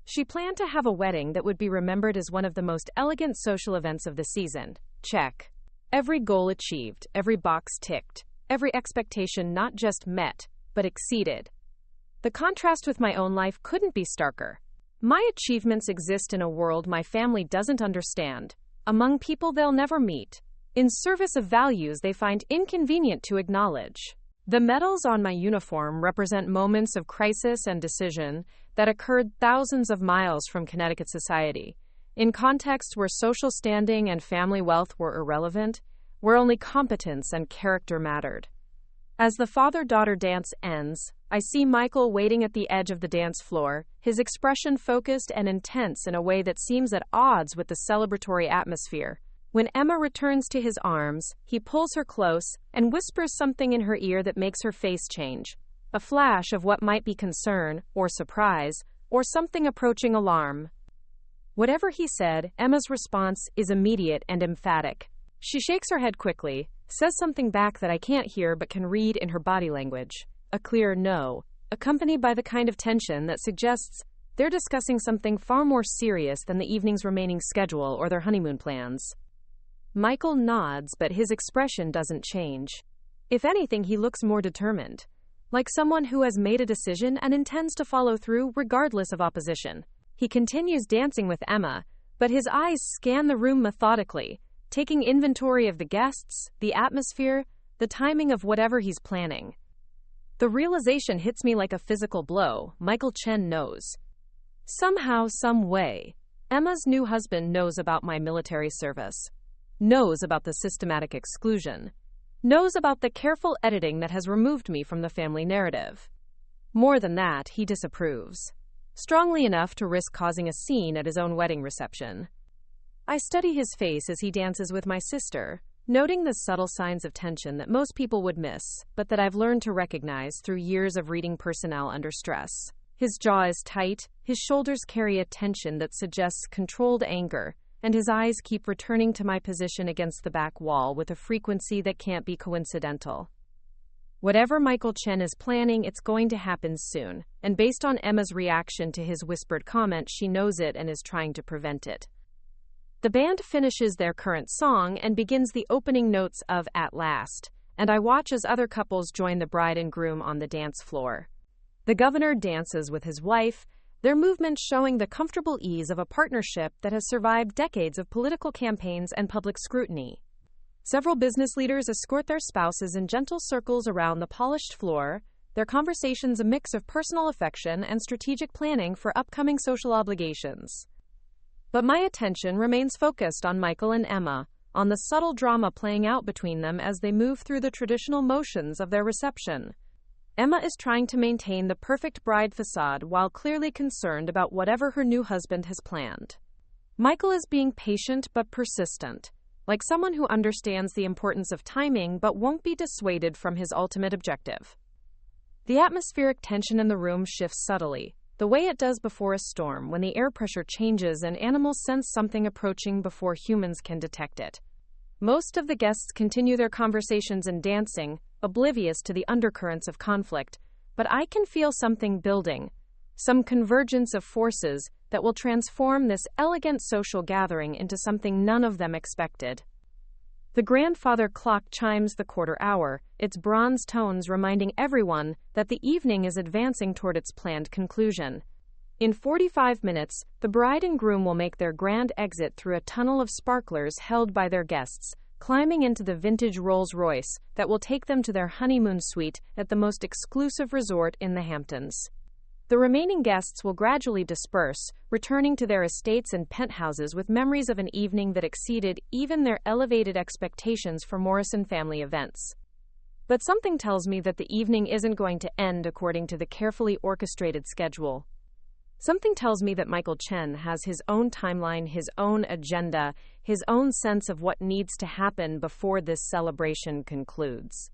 She planned to have a wedding that would be remembered as one of the most elegant social events of the season. Check. Every goal achieved, every box ticked, every expectation not just met, but exceeded. The contrast with my own life couldn't be starker. My achievements exist in a world my family doesn't understand, among people they'll never meet, in service of values they find inconvenient to acknowledge. The medals on my uniform represent moments of crisis and decision that occurred thousands of miles from Connecticut society, in contexts where social standing and family wealth were irrelevant, where only competence and character mattered. As the father-daughter dance ends, I see Michael waiting at the edge of the dance floor, his expression focused and intense in a way that seems at odds with the celebratory atmosphere. When Emma returns to his arms, he pulls her close and whispers something in her ear that makes her face change. A flash of what might be concern, or surprise, or something approaching alarm. Whatever he said, Emma's response is immediate and emphatic. She shakes her head quickly, says something back that I can't hear but can read in her body language. A clear no, accompanied by the kind of tension that suggests they're discussing something far more serious than the evening's remaining schedule or their honeymoon plans. Michael nods, but his expression doesn't change. If anything, he looks more determined, like someone who has made a decision and intends to follow through regardless of opposition. He continues dancing with Emma, but his eyes scan the room methodically, taking inventory of the guests, the atmosphere, the timing of whatever he's planning. The realization hits me like a physical blow. Michael Chen knows. Somehow, some way, Emma's new husband knows about my military service, knows about the systematic exclusion, knows about the careful editing that has removed me from the family narrative. More than that, he disapproves, strongly enough to risk causing a scene at his own wedding reception. I study his face as he dances with my sister, noting the subtle signs of tension that most people would miss, but that I've learned to recognize through years of reading personnel under stress. His jaw is tight, his shoulders carry a tension that suggests controlled anger, and his eyes keep returning to my position against the back wall with a frequency that can't be coincidental. Whatever Michael Chen is planning, it's going to happen soon, and based on Emma's reaction to his whispered comment, she knows it and is trying to prevent it. The band finishes their current song and begins the opening notes of At Last, and I watch as other couples join the bride and groom on the dance floor. The governor dances with his wife, their movements showing the comfortable ease of a partnership that has survived decades of political campaigns and public scrutiny. Several business leaders escort their spouses in gentle circles around the polished floor, their conversations a mix of personal affection and strategic planning for upcoming social obligations. But my attention remains focused on Michael and Emma, on the subtle drama playing out between them as they move through the traditional motions of their reception. Emma is trying to maintain the perfect bride facade while clearly concerned about whatever her new husband has planned. Michael is being patient but persistent, like someone who understands the importance of timing but won't be dissuaded from his ultimate objective. The atmospheric tension in the room shifts subtly, the way it does before a storm when the air pressure changes and animals sense something approaching before humans can detect it. Most of the guests continue their conversations and dancing, oblivious to the undercurrents of conflict, but I can feel something building, some convergence of forces that will transform this elegant social gathering into something none of them expected. The grandfather clock chimes the quarter hour, its bronze tones reminding everyone that the evening is advancing toward its planned conclusion. In 45 minutes, the bride and groom will make their grand exit through a tunnel of sparklers held by their guests, climbing into the vintage Rolls-Royce that will take them to their honeymoon suite at the most exclusive resort in the Hamptons. The remaining guests will gradually disperse, returning to their estates and penthouses with memories of an evening that exceeded even their elevated expectations for Morrison family events. But something tells me that the evening isn't going to end according to the carefully orchestrated schedule. Something tells me that Michael Chen has his own timeline, his own agenda, his own sense of what needs to happen before this celebration concludes.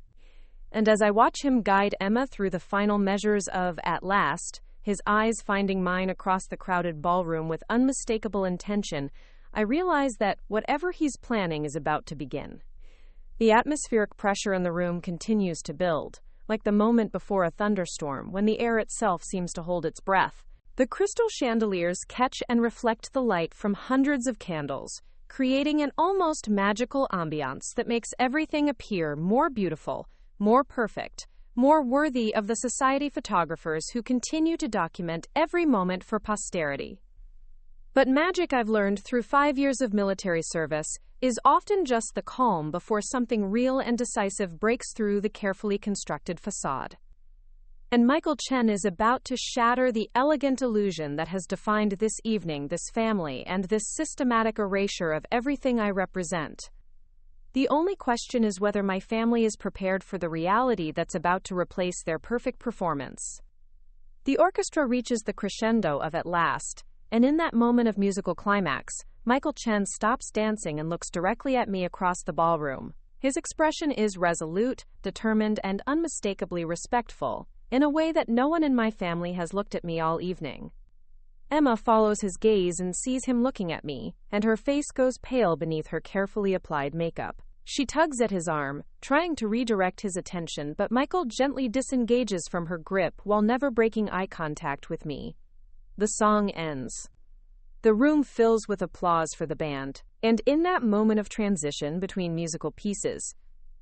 And as I watch him guide Emma through the final measures of At Last, his eyes finding mine across the crowded ballroom with unmistakable intention, I realize that whatever he's planning is about to begin. The atmospheric pressure in the room continues to build, like the moment before a thunderstorm when the air itself seems to hold its breath. The crystal chandeliers catch and reflect the light from hundreds of candles, creating an almost magical ambiance that makes everything appear more beautiful, more perfect, more worthy of the society photographers who continue to document every moment for posterity. But magic, I've learned through 5 years of military service, is often just the calm before something real and decisive breaks through the carefully constructed facade. And Michael Chen is about to shatter the elegant illusion that has defined this evening, this family, and this systematic erasure of everything I represent. The only question is whether my family is prepared for the reality that's about to replace their perfect performance. The orchestra reaches the crescendo of "At Last," and in that moment of musical climax, Michael Chen stops dancing and looks directly at me across the ballroom. His expression is resolute, determined, and unmistakably respectful, in a way that no one in my family has looked at me all evening. Emma follows his gaze and sees him looking at me, and her face goes pale beneath her carefully applied makeup. She tugs at his arm, trying to redirect his attention, but Michael gently disengages from her grip while never breaking eye contact with me. The song ends. The room fills with applause for the band, and in that moment of transition between musical pieces,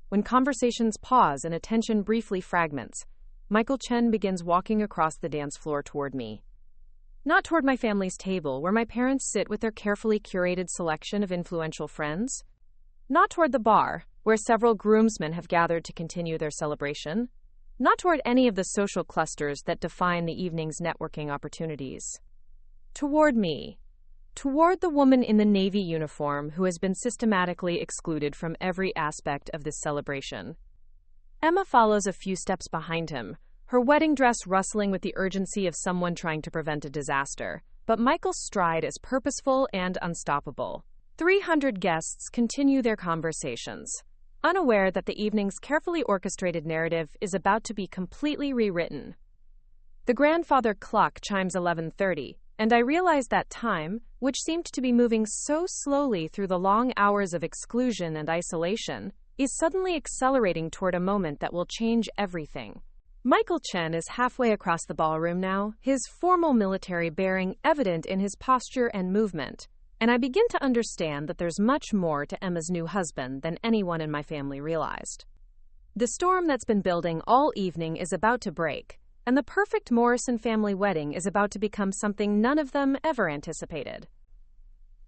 when conversations pause and attention briefly fragments, Michael Chen begins walking across the dance floor toward me. Not toward my family's table, where my parents sit with their carefully curated selection of influential friends. Not toward the bar, where several groomsmen have gathered to continue their celebration. Not toward any of the social clusters that define the evening's networking opportunities. Toward me. Toward the woman in the Navy uniform who has been systematically excluded from every aspect of this celebration. Emma follows a few steps behind him, her wedding dress rustling with the urgency of someone trying to prevent a disaster, but Michael's stride is purposeful and unstoppable. 300 guests continue their conversations, unaware that the evening's carefully orchestrated narrative is about to be completely rewritten. The grandfather clock chimes 11:30, and I realize that time, which seemed to be moving so slowly through the long hours of exclusion and isolation, is suddenly accelerating toward a moment that will change everything. Michael Chen is halfway across the ballroom now, his formal military bearing evident in his posture and movement, and I begin to understand that there's much more to Emma's new husband than anyone in my family realized. The storm that's been building all evening is about to break, and the perfect Morrison family wedding is about to become something none of them ever anticipated.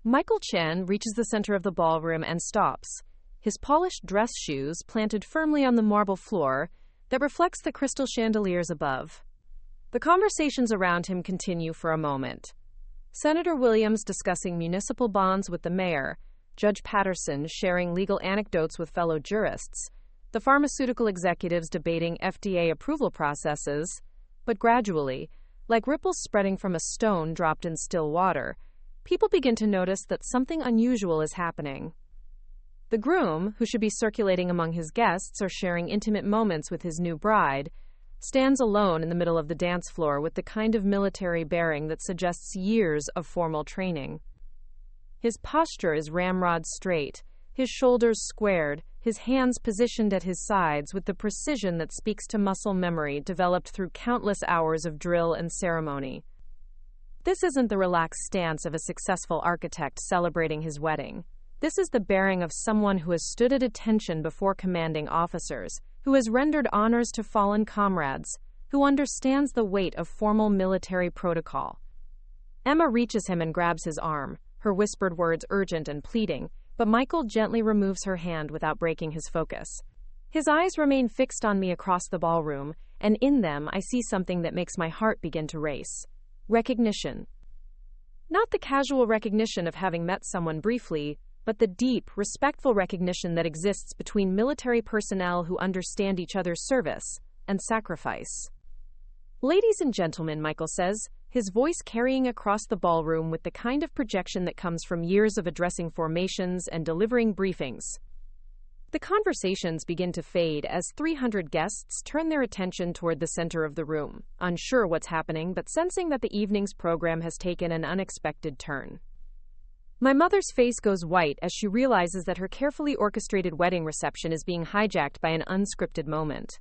Michael Chen reaches the center of the ballroom and stops, his polished dress shoes planted firmly on the marble floor that reflects the crystal chandeliers above. The conversations around him continue for a moment. Senator Williams discussing municipal bonds with the mayor, Judge Patterson sharing legal anecdotes with fellow jurists, the pharmaceutical executives debating FDA approval processes, but gradually, like ripples spreading from a stone dropped in still water, people begin to notice that something unusual is happening. The groom, who should be circulating among his guests or sharing intimate moments with his new bride, stands alone in the middle of the dance floor with the kind of military bearing that suggests years of formal training. His posture is ramrod straight, his shoulders squared, his hands positioned at his sides with the precision that speaks to muscle memory developed through countless hours of drill and ceremony. This isn't the relaxed stance of a successful architect celebrating his wedding. This is the bearing of someone who has stood at attention before commanding officers, who has rendered honors to fallen comrades, who understands the weight of formal military protocol. Emma reaches him and grabs his arm, her whispered words urgent and pleading, but Michael gently removes her hand without breaking his focus. His eyes remain fixed on me across the ballroom, and in them I see something that makes my heart begin to race. Recognition. Not the casual recognition of having met someone briefly, but the deep, respectful recognition that exists between military personnel who understand each other's service and sacrifice. "Ladies and gentlemen," Michael says, his voice carrying across the ballroom with the kind of projection that comes from years of addressing formations and delivering briefings. The conversations begin to fade as 300 guests turn their attention toward the center of the room, unsure what's happening but sensing that the evening's program has taken an unexpected turn. My mother's face goes white as she realizes that her carefully orchestrated wedding reception is being hijacked by an unscripted moment.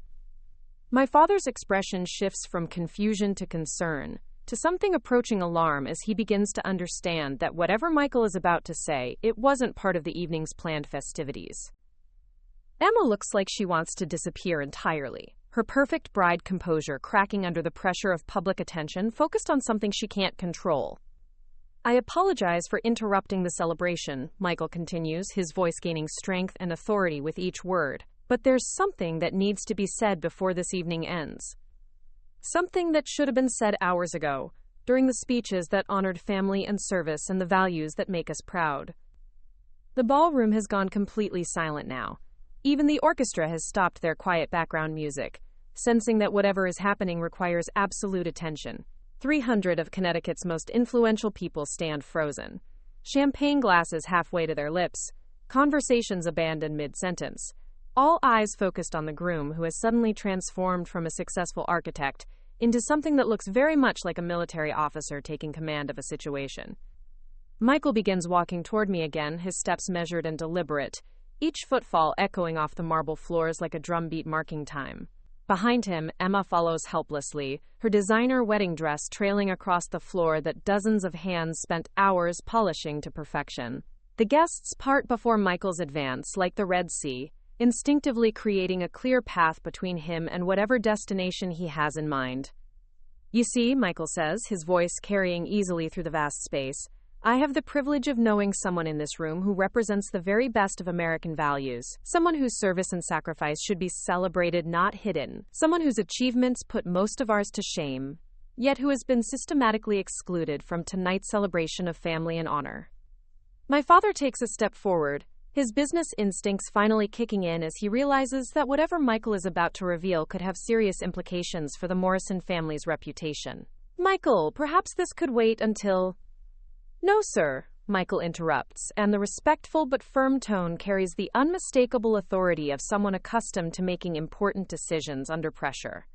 My father's expression shifts from confusion to concern, to something approaching alarm as he begins to understand that whatever Michael is about to say, it wasn't part of the evening's planned festivities. Emma looks like she wants to disappear entirely, her perfect bride composure cracking under the pressure of public attention focused on something she can't control. I apologize for interrupting the celebration, Michael continues, his voice gaining strength and authority with each word. But there's something that needs to be said before this evening ends. Something that should have been said hours ago, during the speeches that honored family and service and the values that make us proud. The ballroom has gone completely silent now. Even the orchestra has stopped their quiet background music, sensing that whatever is happening requires absolute attention. 300 of Connecticut's most influential people stand frozen, champagne glasses halfway to their lips, conversations abandoned mid-sentence. All eyes focused on the groom, who has suddenly transformed from a successful architect into something that looks very much like a military officer taking command of a situation. Michael begins walking toward me again, his steps measured and deliberate, each footfall echoing off the marble floors like a drumbeat marking time. Behind him, Emma follows helplessly, her designer wedding dress trailing across the floor that dozens of hands spent hours polishing to perfection. The guests part before Michael's advance, like the Red Sea, instinctively creating a clear path between him and whatever destination he has in mind. You see, Michael says, his voice carrying easily through the vast space, I have the privilege of knowing someone in this room who represents the very best of American values, someone whose service and sacrifice should be celebrated, not hidden, someone whose achievements put most of ours to shame, yet who has been systematically excluded from tonight's celebration of family and honor. My father takes a step forward, his business instincts finally kicking in as he realizes that whatever Michael is about to reveal could have serious implications for the Morrison family's reputation. Michael, perhaps this could wait until... No, sir, Michael interrupts, and the respectful but firm tone carries the unmistakable authority of someone accustomed to making important decisions under pressure.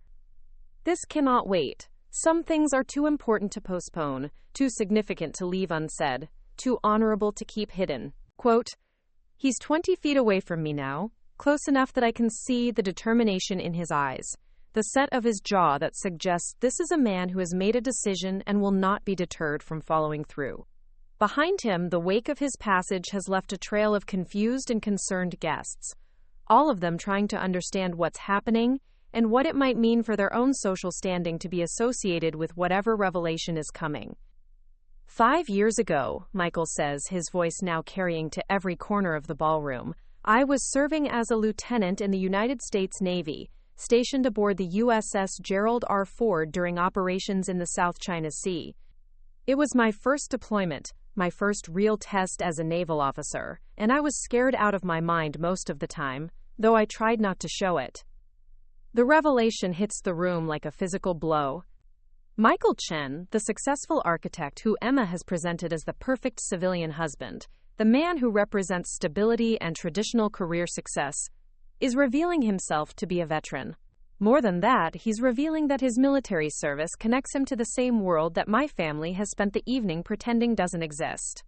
This cannot wait. Some things are too important to postpone, too significant to leave unsaid, too honorable to keep hidden. Quote, He's 20 feet away from me now, close enough that I can see the determination in his eyes, the set of his jaw that suggests this is a man who has made a decision and will not be deterred from following through. Behind him, the wake of his passage has left a trail of confused and concerned guests, all of them trying to understand what's happening and what it might mean for their own social standing to be associated with whatever revelation is coming. 5 years ago, Michael says, his voice now carrying to every corner of the ballroom, I was serving as a lieutenant in the United States Navy, stationed aboard the USS Gerald R. Ford during operations in the South China Sea. It was my first deployment, my first real test as a naval officer, and I was scared out of my mind most of the time, though I tried not to show it. The revelation hits the room like a physical blow. Michael Chen, the successful architect who Emma has presented as the perfect civilian husband, the man who represents stability and traditional career success, is revealing himself to be a veteran. More than that, he's revealing that his military service connects him to the same world that my family has spent the evening pretending doesn't exist.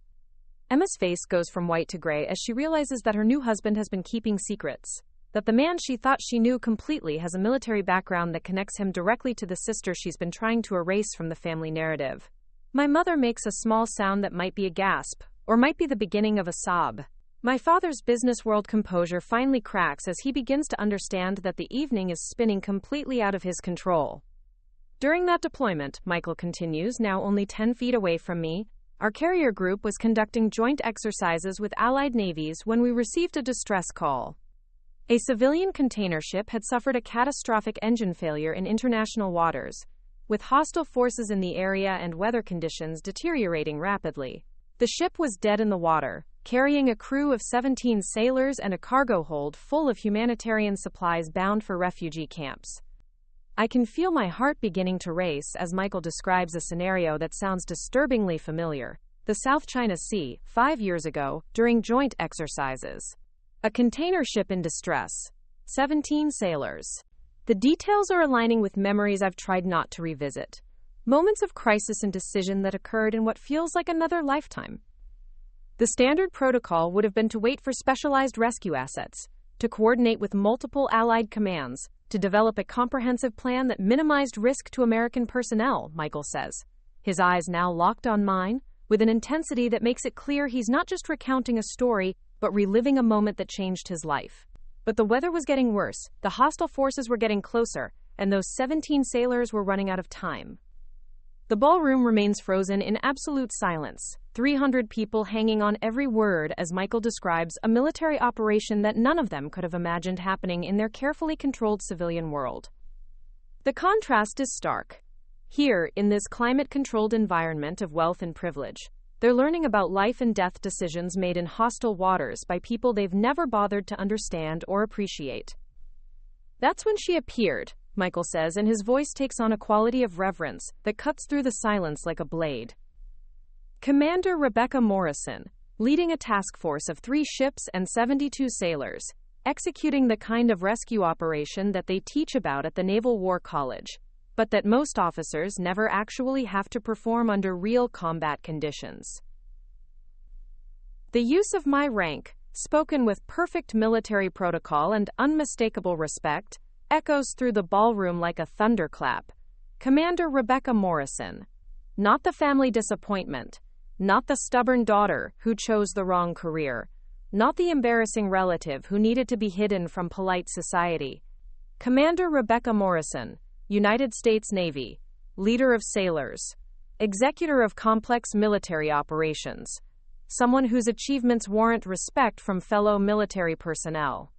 Emma's face goes from white to gray as she realizes that her new husband has been keeping secrets, that the man she thought she knew completely has a military background that connects him directly to the sister she's been trying to erase from the family narrative. My mother makes a small sound that might be a gasp, or might be the beginning of a sob. My father's business world composure finally cracks as he begins to understand that the evening is spinning completely out of his control. During that deployment, Michael continues, now only 10 feet away from me, our carrier group was conducting joint exercises with Allied navies when we received a distress call. A civilian container ship had suffered a catastrophic engine failure in international waters, with hostile forces in the area and weather conditions deteriorating rapidly. The ship was dead in the water, carrying a crew of 17 sailors and a cargo hold full of humanitarian supplies bound for refugee camps. I can feel my heart beginning to race as Michael describes a scenario that sounds disturbingly familiar. The South China Sea, 5 years ago, during joint exercises. A container ship in distress. 17 sailors. The details are aligning with memories I've tried not to revisit. Moments of crisis and decision that occurred in what feels like another lifetime. The standard protocol would have been to wait for specialized rescue assets, to coordinate with multiple Allied commands, to develop a comprehensive plan that minimized risk to American personnel, Michael says, his eyes now locked on mine, with an intensity that makes it clear he's not just recounting a story, but reliving a moment that changed his life. But the weather was getting worse, the hostile forces were getting closer, and those 17 sailors were running out of time. The ballroom remains frozen in absolute silence, 300 people hanging on every word as Michael describes a military operation that none of them could have imagined happening in their carefully controlled civilian world. The contrast is stark. Here, in this climate-controlled environment of wealth and privilege, they're learning about life and death decisions made in hostile waters by people they've never bothered to understand or appreciate. That's when she appeared, Michael says, and his voice takes on a quality of reverence that cuts through the silence like a blade. Commander Rebecca Morrison, leading a task force of 3 ships and 72 sailors, executing the kind of rescue operation that they teach about at the Naval War College, but that most officers never actually have to perform under real combat conditions. The use of my rank, spoken with perfect military protocol and unmistakable respect, echoes through the ballroom like a thunderclap. Commander Rebecca Morrison. Not the family disappointment. Not the stubborn daughter who chose the wrong career. Not the embarrassing relative who needed to be hidden from polite society. Commander Rebecca Morrison, United States Navy, leader of sailors, executor of complex military operations, someone whose achievements warrant respect from fellow military personnel.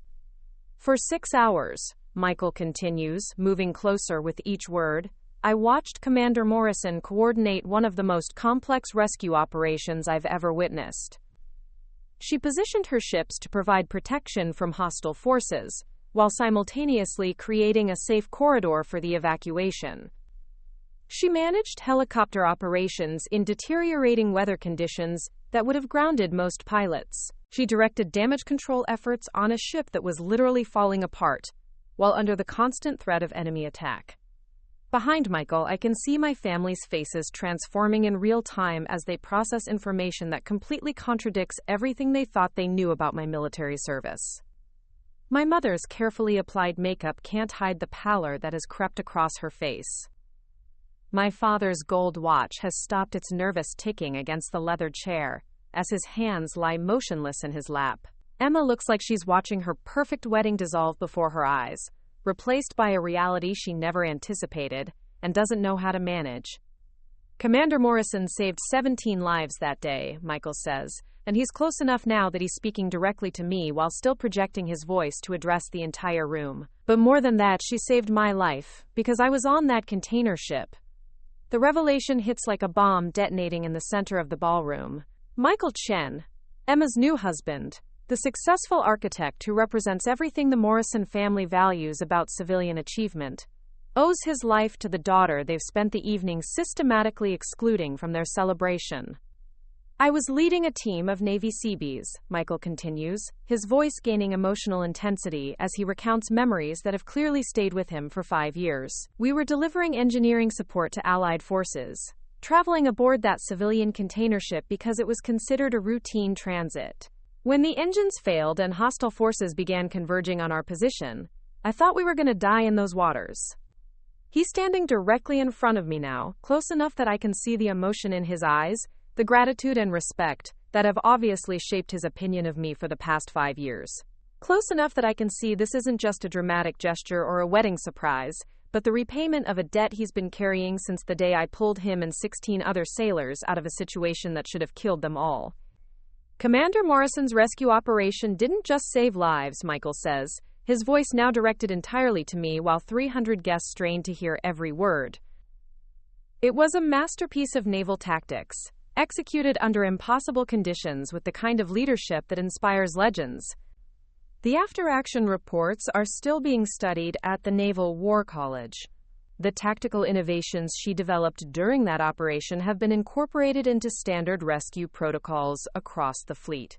For 6 hours, Michael continues, moving closer with each word, I watched Commander Morrison coordinate one of the most complex rescue operations I've ever witnessed. She positioned her ships to provide protection from hostile forces, while simultaneously creating a safe corridor for the evacuation. She managed helicopter operations in deteriorating weather conditions that would have grounded most pilots. She directed damage control efforts on a ship that was literally falling apart, while under the constant threat of enemy attack. Behind Michael, I can see my family's faces transforming in real time as they process information that completely contradicts everything they thought they knew about my military service. My mother's carefully applied makeup can't hide the pallor that has crept across her face. My father's gold watch has stopped its nervous ticking against the leather chair, as his hands lie motionless in his lap. Emma looks like she's watching her perfect wedding dissolve before her eyes, replaced by a reality she never anticipated and doesn't know how to manage. Commander Morrison saved 17 lives that day, Michael says, and he's close enough now that he's speaking directly to me while still projecting his voice to address the entire room. But more than that, she saved my life, because I was on that container ship. The revelation hits like a bomb detonating in the center of the ballroom. Michael Chen, Emma's new husband, the successful architect who represents everything the Morrison family values about civilian achievement, owes his life to the daughter they've spent the evening systematically excluding from their celebration. I was leading a team of Navy Seabees, Michael continues, his voice gaining emotional intensity as he recounts memories that have clearly stayed with him for 5 years. We were delivering engineering support to Allied forces, traveling aboard that civilian container ship because it was considered a routine transit. When the engines failed and hostile forces began converging on our position, I thought we were going to die in those waters. He's standing directly in front of me now, close enough that I can see the emotion in his eyes, the gratitude and respect that have obviously shaped his opinion of me for the past 5 years. Close enough that I can see this isn't just a dramatic gesture or a wedding surprise, but the repayment of a debt he's been carrying since the day I pulled him and 16 other sailors out of a situation that should have killed them all. Commander Morrison's rescue operation didn't just save lives, Michael says, his voice now directed entirely to me while 300 guests strained to hear every word. It was a masterpiece of naval tactics, executed under impossible conditions with the kind of leadership that inspires legends. The after-action reports are still being studied at the Naval War College. The tactical innovations she developed during that operation have been incorporated into standard rescue protocols across the fleet.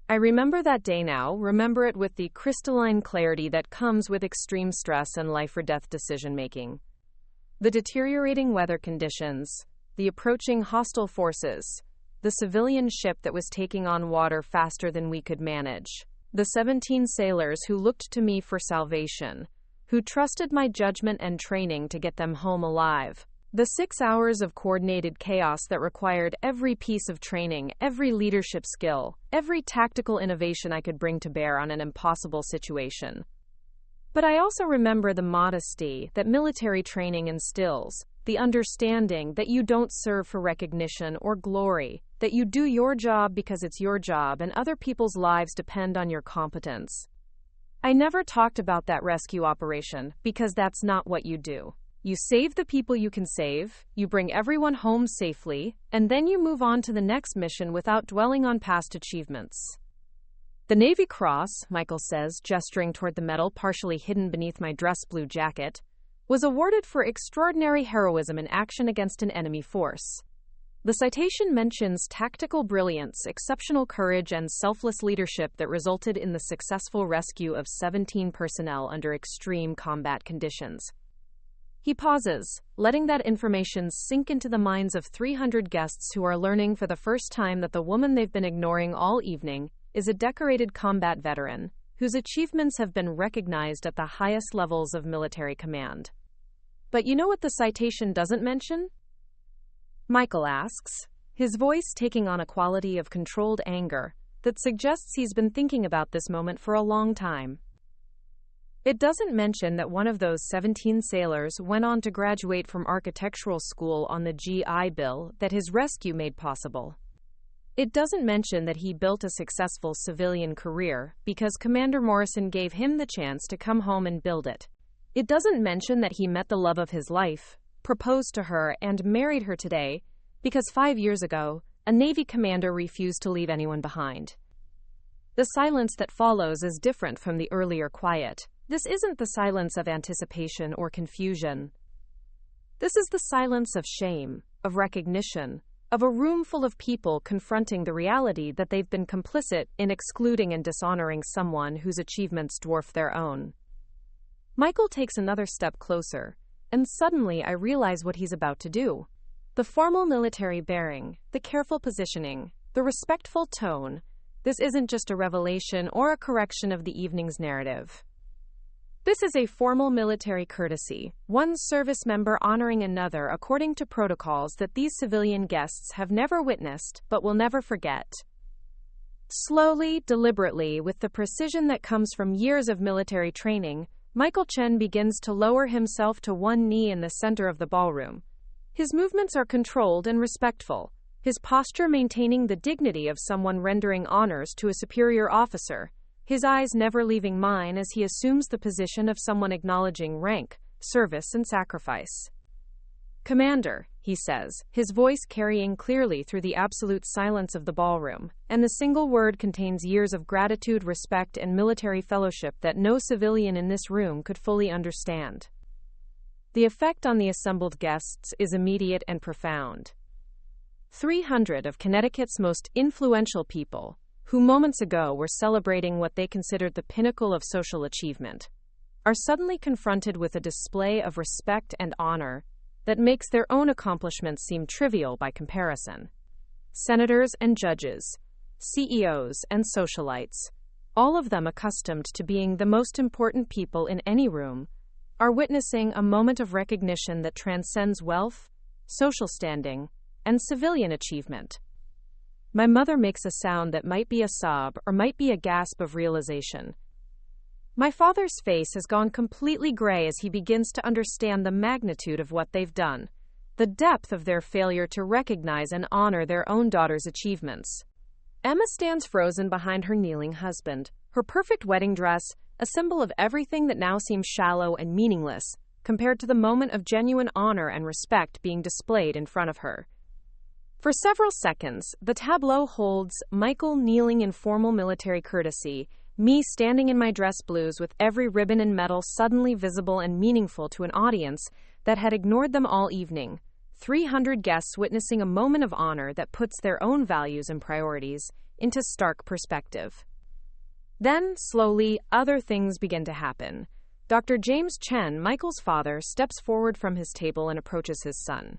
I remember that day now, remember it with the crystalline clarity that comes with extreme stress and life-or-death decision-making. The deteriorating weather conditions, the approaching hostile forces, the civilian ship that was taking on water faster than we could manage, the 17 sailors who looked to me for salvation, who trusted my judgment and training to get them home alive. The 6 hours of coordinated chaos that required every piece of training, every leadership skill, every tactical innovation I could bring to bear on an impossible situation. But I also remember the modesty that military training instills, the understanding that you don't serve for recognition or glory, that you do your job because it's your job and other people's lives depend on your competence. I never talked about that rescue operation because that's not what you do. You save the people you can save, you bring everyone home safely, and then you move on to the next mission without dwelling on past achievements. The Navy Cross, Michael says, gesturing toward the medal partially hidden beneath my dress blue jacket, was awarded for extraordinary heroism in action against an enemy force. The citation mentions tactical brilliance, exceptional courage, and selfless leadership that resulted in the successful rescue of 17 personnel under extreme combat conditions. He pauses, letting that information sink into the minds of 300 guests who are learning for the first time that the woman they've been ignoring all evening is a decorated combat veteran, whose achievements have been recognized at the highest levels of military command. But you know what the citation doesn't mention? Michael asks, his voice taking on a quality of controlled anger that suggests he's been thinking about this moment for a long time. It doesn't mention that one of those 17 sailors went on to graduate from architectural school on the GI Bill that his rescue made possible. It doesn't mention that he built a successful civilian career because Commander Morrison gave him the chance to come home and build it. It doesn't mention that he met the love of his life, proposed to her, and married her today because 5 years ago, a Navy commander refused to leave anyone behind. The silence that follows is different from the earlier quiet. This isn't the silence of anticipation or confusion. This is the silence of shame, of recognition, of a room full of people confronting the reality that they've been complicit in excluding and dishonoring someone whose achievements dwarf their own. Michael takes another step closer, and suddenly I realize what he's about to do. The formal military bearing, the careful positioning, the respectful tone. This isn't just a revelation or a correction of the evening's narrative. This is a formal military courtesy, one service member honoring another according to protocols that these civilian guests have never witnessed but will never forget. Slowly, deliberately, with the precision that comes from years of military training, Michael Chen begins to lower himself to one knee in the center of the ballroom. His movements are controlled and respectful, his posture maintaining the dignity of someone rendering honors to a superior officer, his eyes never leaving mine as he assumes the position of someone acknowledging rank, service, and sacrifice. "Commander," he says, his voice carrying clearly through the absolute silence of the ballroom, and the single word contains years of gratitude, respect, and military fellowship that no civilian in this room could fully understand. The effect on the assembled guests is immediate and profound. 300 of Connecticut's most influential people, who moments ago were celebrating what they considered the pinnacle of social achievement, are suddenly confronted with a display of respect and honor that makes their own accomplishments seem trivial by comparison. Senators and judges, CEOs and socialites, all of them accustomed to being the most important people in any room, are witnessing a moment of recognition that transcends wealth, social standing, and civilian achievement. My mother makes a sound that might be a sob or might be a gasp of realization. My father's face has gone completely gray as he begins to understand the magnitude of what they've done, the depth of their failure to recognize and honor their own daughter's achievements. Emma stands frozen behind her kneeling husband, her perfect wedding dress, a symbol of everything that now seems shallow and meaningless, compared to the moment of genuine honor and respect being displayed in front of her. For several seconds, the tableau holds Michael kneeling in formal military courtesy, me standing in my dress blues with every ribbon and medal suddenly visible and meaningful to an audience that had ignored them all evening, 300 guests witnessing a moment of honor that puts their own values and priorities into stark perspective. Then, slowly, other things begin to happen. Dr. James Chen, Michael's father, steps forward from his table and approaches his son.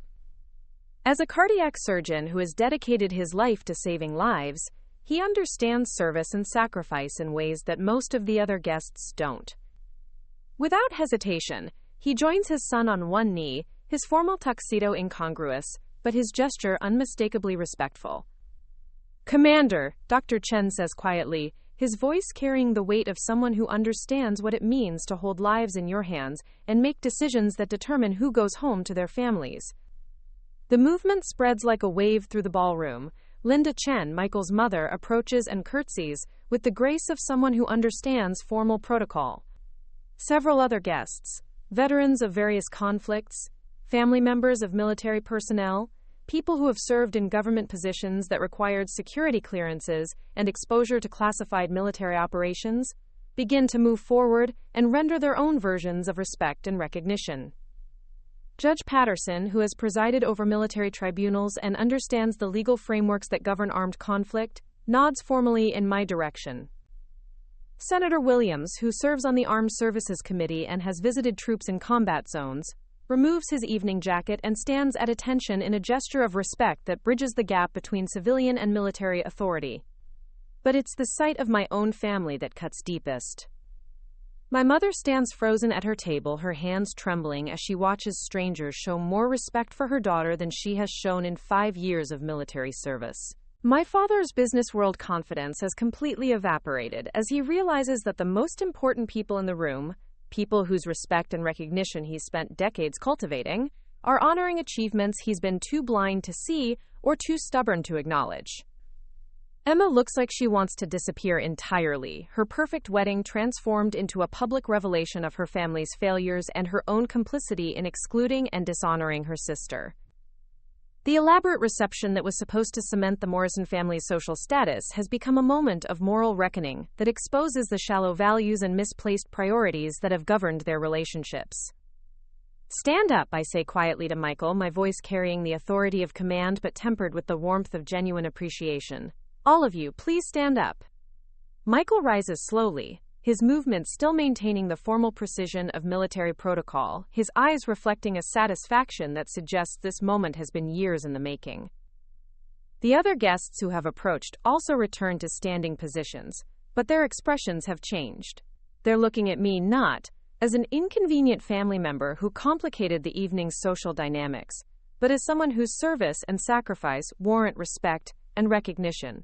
As a cardiac surgeon who has dedicated his life to saving lives, he understands service and sacrifice in ways that most of the other guests don't. Without hesitation, he joins his son on one knee, his formal tuxedo incongruous, but his gesture unmistakably respectful. "Commander," Dr. Chen says quietly, his voice carrying the weight of someone who understands what it means to hold lives in your hands and make decisions that determine who goes home to their families. The movement spreads like a wave through the ballroom. Linda Chen, Michael's mother, approaches and curtsies with the grace of someone who understands formal protocol. Several other guests, veterans of various conflicts, family members of military personnel, people who have served in government positions that required security clearances and exposure to classified military operations, begin to move forward and render their own versions of respect and recognition. Judge Patterson, who has presided over military tribunals and understands the legal frameworks that govern armed conflict, nods formally in my direction. Senator Williams, who serves on the Armed Services Committee and has visited troops in combat zones, removes his evening jacket and stands at attention in a gesture of respect that bridges the gap between civilian and military authority. But it's the sight of my own family that cuts deepest. My mother stands frozen at her table, her hands trembling as she watches strangers show more respect for her daughter than she has shown in 5 years of military service. My father's business world confidence has completely evaporated as he realizes that the most important people in the room, people whose respect and recognition he's spent decades cultivating, are honoring achievements he's been too blind to see or too stubborn to acknowledge. Emma looks like she wants to disappear entirely, her perfect wedding transformed into a public revelation of her family's failures and her own complicity in excluding and dishonoring her sister. The elaborate reception that was supposed to cement the Morrison family's social status has become a moment of moral reckoning that exposes the shallow values and misplaced priorities that have governed their relationships. "Stand up," I say quietly to Michael, my voice carrying the authority of command but tempered with the warmth of genuine appreciation. "All of you, please stand up." Michael rises slowly, his movements still maintaining the formal precision of military protocol, his eyes reflecting a satisfaction that suggests this moment has been years in the making. The other guests who have approached also return to standing positions, but their expressions have changed. They're looking at me not as an inconvenient family member who complicated the evening's social dynamics, but as someone whose service and sacrifice warrant respect and recognition.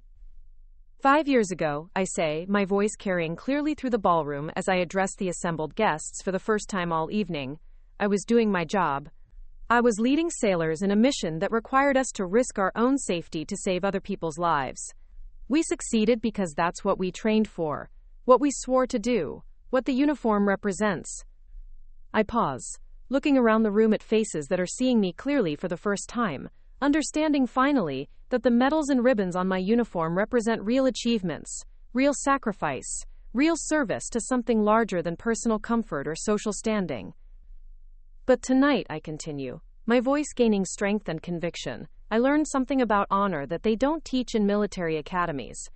5 years ago, I say, my voice carrying clearly through the ballroom as I address the assembled guests for the first time all evening, I was doing my job. I was leading sailors in a mission that required us to risk our own safety to save other people's lives. We succeeded because that's what we trained for, what we swore to do, what the uniform represents. I pause, looking around the room at faces that are seeing me clearly for the first time, understanding finally that the medals and ribbons on my uniform represent real achievements, real sacrifice, real service to something larger than personal comfort or social standing. But tonight, I continue, my voice gaining strength and conviction, I learned something about honor that they don't teach in military academies.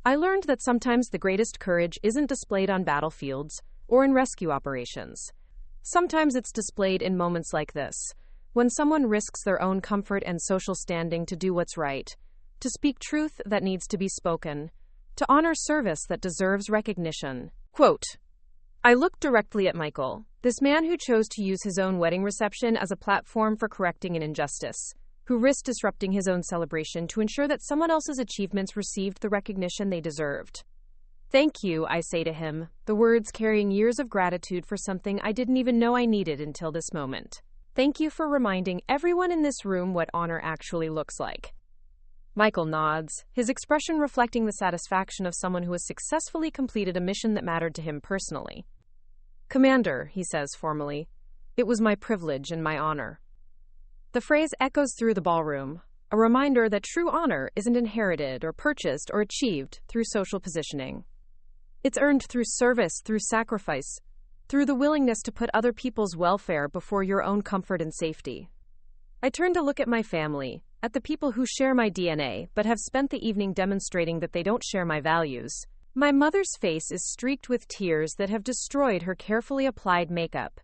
I learned that sometimes the greatest courage isn't displayed on battlefields or in rescue operations. Sometimes it's displayed in moments like this, when someone risks their own comfort and social standing to do what's right, to speak truth that needs to be spoken, to honor service that deserves recognition. Quote, I looked directly at Michael, this man who chose to use his own wedding reception as a platform for correcting an injustice, who risked disrupting his own celebration to ensure that someone else's achievements received the recognition they deserved. Thank you, I say to him, the words carrying years of gratitude for something I didn't even know I needed until this moment. Thank you for reminding everyone in this room what honor actually looks like. Michael nods, his expression reflecting the satisfaction of someone who has successfully completed a mission that mattered to him personally. Commander, he says formally, it was my privilege and my honor. The phrase echoes through the ballroom, a reminder that true honor isn't inherited or purchased or achieved through social positioning. It's earned through service, through sacrifice, through the willingness to put other people's welfare before your own comfort and safety. I turn to look at my family, at the people who share my DNA but have spent the evening demonstrating that they don't share my values. My mother's face is streaked with tears that have destroyed her carefully applied makeup.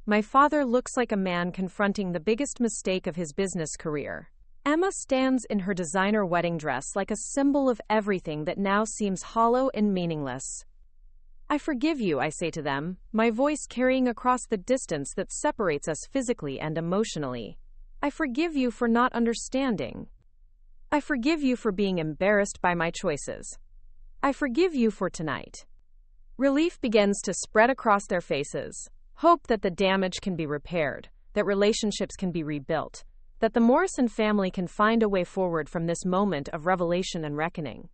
My father looks like a man confronting the biggest mistake of his business career. Emma stands in her designer wedding dress like a symbol of everything that now seems hollow and meaningless. I forgive you, I say to them, my voice carrying across the distance that separates us physically and emotionally. I forgive you for not understanding. I forgive you for being embarrassed by my choices. I forgive you for tonight. Relief begins to spread across their faces. Hope that the damage can be repaired, that relationships can be rebuilt, that the Morrison family can find a way forward from this moment of revelation and reckoning.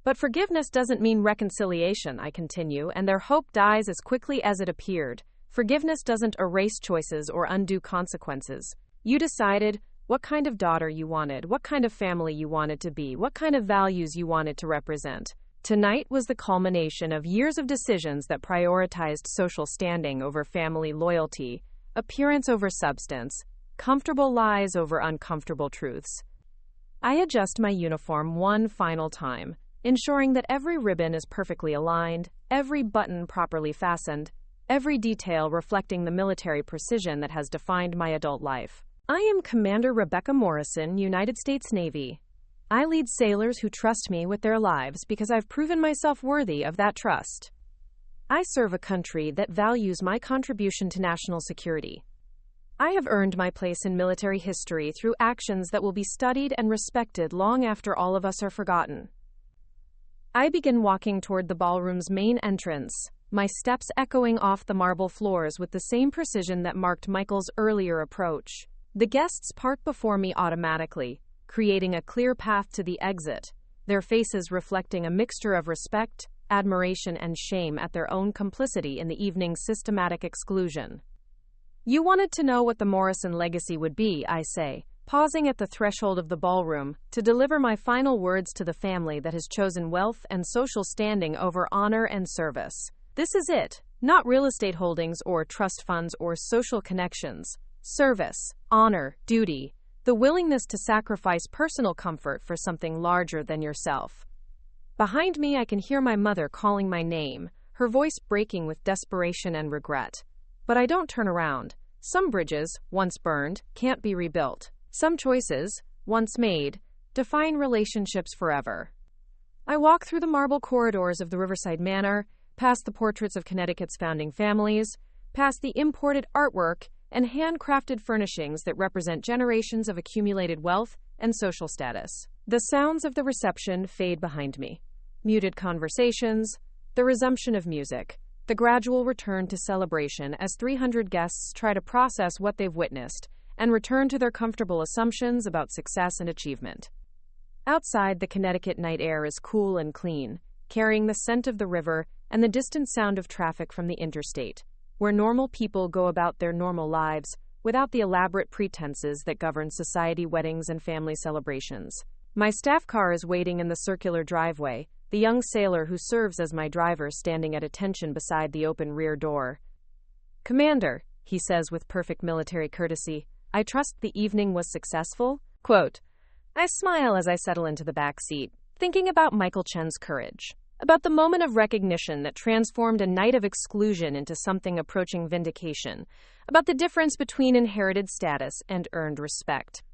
But forgiveness doesn't mean reconciliation, I continue, and their hope dies as quickly as it appeared. Forgiveness doesn't erase choices or undo consequences. You decided what kind of daughter you wanted, what kind of family you wanted to be, what kind of values you wanted to represent. Tonight was the culmination of years of decisions that prioritized social standing over family loyalty, appearance over substance, comfortable lies over uncomfortable truths. I adjust my uniform one final time, ensuring that every ribbon is perfectly aligned, every button properly fastened, every detail reflecting the military precision that has defined my adult life. I am Commander Rebecca Morrison, United States Navy. I lead sailors who trust me with their lives because I've proven myself worthy of that trust. I serve a country that values my contribution to national security. I have earned my place in military history through actions that will be studied and respected long after all of us are forgotten. I begin walking toward the ballroom's main entrance, my steps echoing off the marble floors with the same precision that marked Michael's earlier approach. The guests part before me automatically, creating a clear path to the exit, their faces reflecting a mixture of respect, admiration, and shame at their own complicity in the evening's systematic exclusion. You wanted to know what the Morrison legacy would be, I say, pausing at the threshold of the ballroom to deliver my final words to the family that has chosen wealth and social standing over honor and service. This is it, not real estate holdings or trust funds or social connections. Service, honor, duty, the willingness to sacrifice personal comfort for something larger than yourself. Behind me, I can hear my mother calling my name, her voice breaking with desperation and regret. But I don't turn around. Some bridges, once burned, can't be rebuilt. Some choices, once made, define relationships forever. I walk through the marble corridors of the Riverside Manor, past the portraits of Connecticut's founding families, past the imported artwork and handcrafted furnishings that represent generations of accumulated wealth and social status. The sounds of the reception fade behind me. Muted conversations, the resumption of music, the gradual return to celebration as 300 guests try to process what they've witnessed and return to their comfortable assumptions about success and achievement. Outside, the Connecticut night air is cool and clean, carrying the scent of the river and the distant sound of traffic from the interstate, where normal people go about their normal lives without the elaborate pretenses that govern society weddings and family celebrations. My staff car is waiting in the circular driveway, the young sailor who serves as my driver standing at attention beside the open rear door. "Commander," he says with perfect military courtesy, "I trust the evening was successful?" Quote, I smile as I settle into the back seat, thinking about Michael Chen's courage, about the moment of recognition that transformed a night of exclusion into something approaching vindication, about the difference between inherited status and earned respect.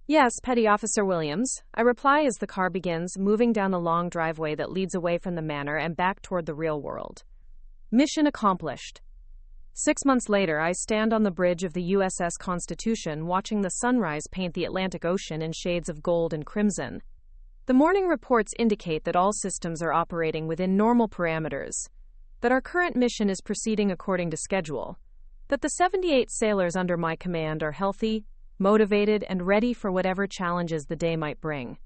"Yes, Petty Officer Williams," I reply as the car begins, moving down the long driveway that leads away from the manor and back toward the real world. Mission accomplished. 6 months later, I stand on the bridge of the USS Constitution watching the sunrise paint the Atlantic Ocean in shades of gold and crimson. The morning reports indicate that all systems are operating within normal parameters, that our current mission is proceeding according to schedule, that the 78 sailors under my command are healthy, motivated, and ready for whatever challenges the day might bring.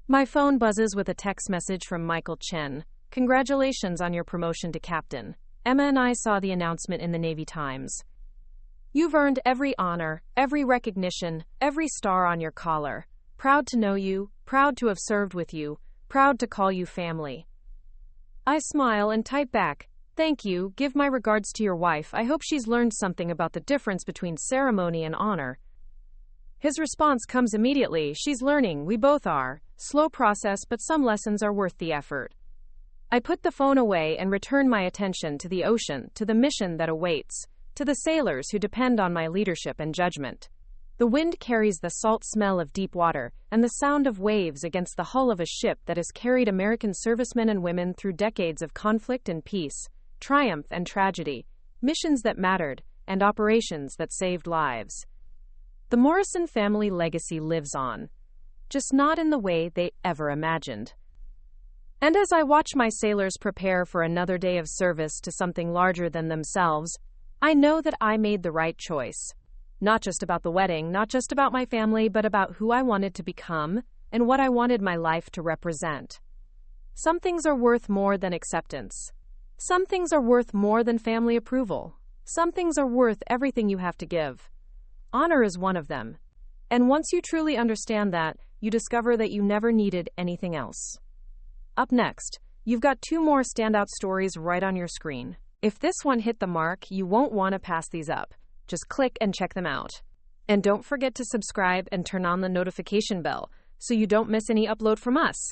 My phone buzzes with a text message from Michael Chen. "Congratulations on your promotion to captain. Emma and I saw the announcement in the Navy Times. You've earned every honor, every recognition, every star on your collar. Proud to know you, proud to have served with you, proud to call you family." I smile and type back, "Thank you, give my regards to your wife. I hope she's learned something about the difference between ceremony and honor." His response comes immediately, "She's learning, we both are. Slow process, but some lessons are worth the effort." I put the phone away and return my attention to the ocean, to the mission that awaits, to the sailors who depend on my leadership and judgment. The wind carries the salt smell of deep water and the sound of waves against the hull of a ship that has carried American servicemen and women through decades of conflict and peace, triumph and tragedy, missions that mattered, and operations that saved lives. The Morrison family legacy lives on, just not in the way they ever imagined. And as I watch my sailors prepare for another day of service to something larger than themselves, I know that I made the right choice. Not just about the wedding, not just about my family, but about who I wanted to become and what I wanted my life to represent. Some things are worth more than acceptance. Some things are worth more than family approval. Some things are worth everything you have to give. Honor is one of them. And once you truly understand that, you discover that you never needed anything else. Up next, you've got 2 more standout stories right on your screen. If this one hit the mark, you won't want to pass these up. Just click and check them out. And don't forget to subscribe and turn on the notification bell so you don't miss any upload from us.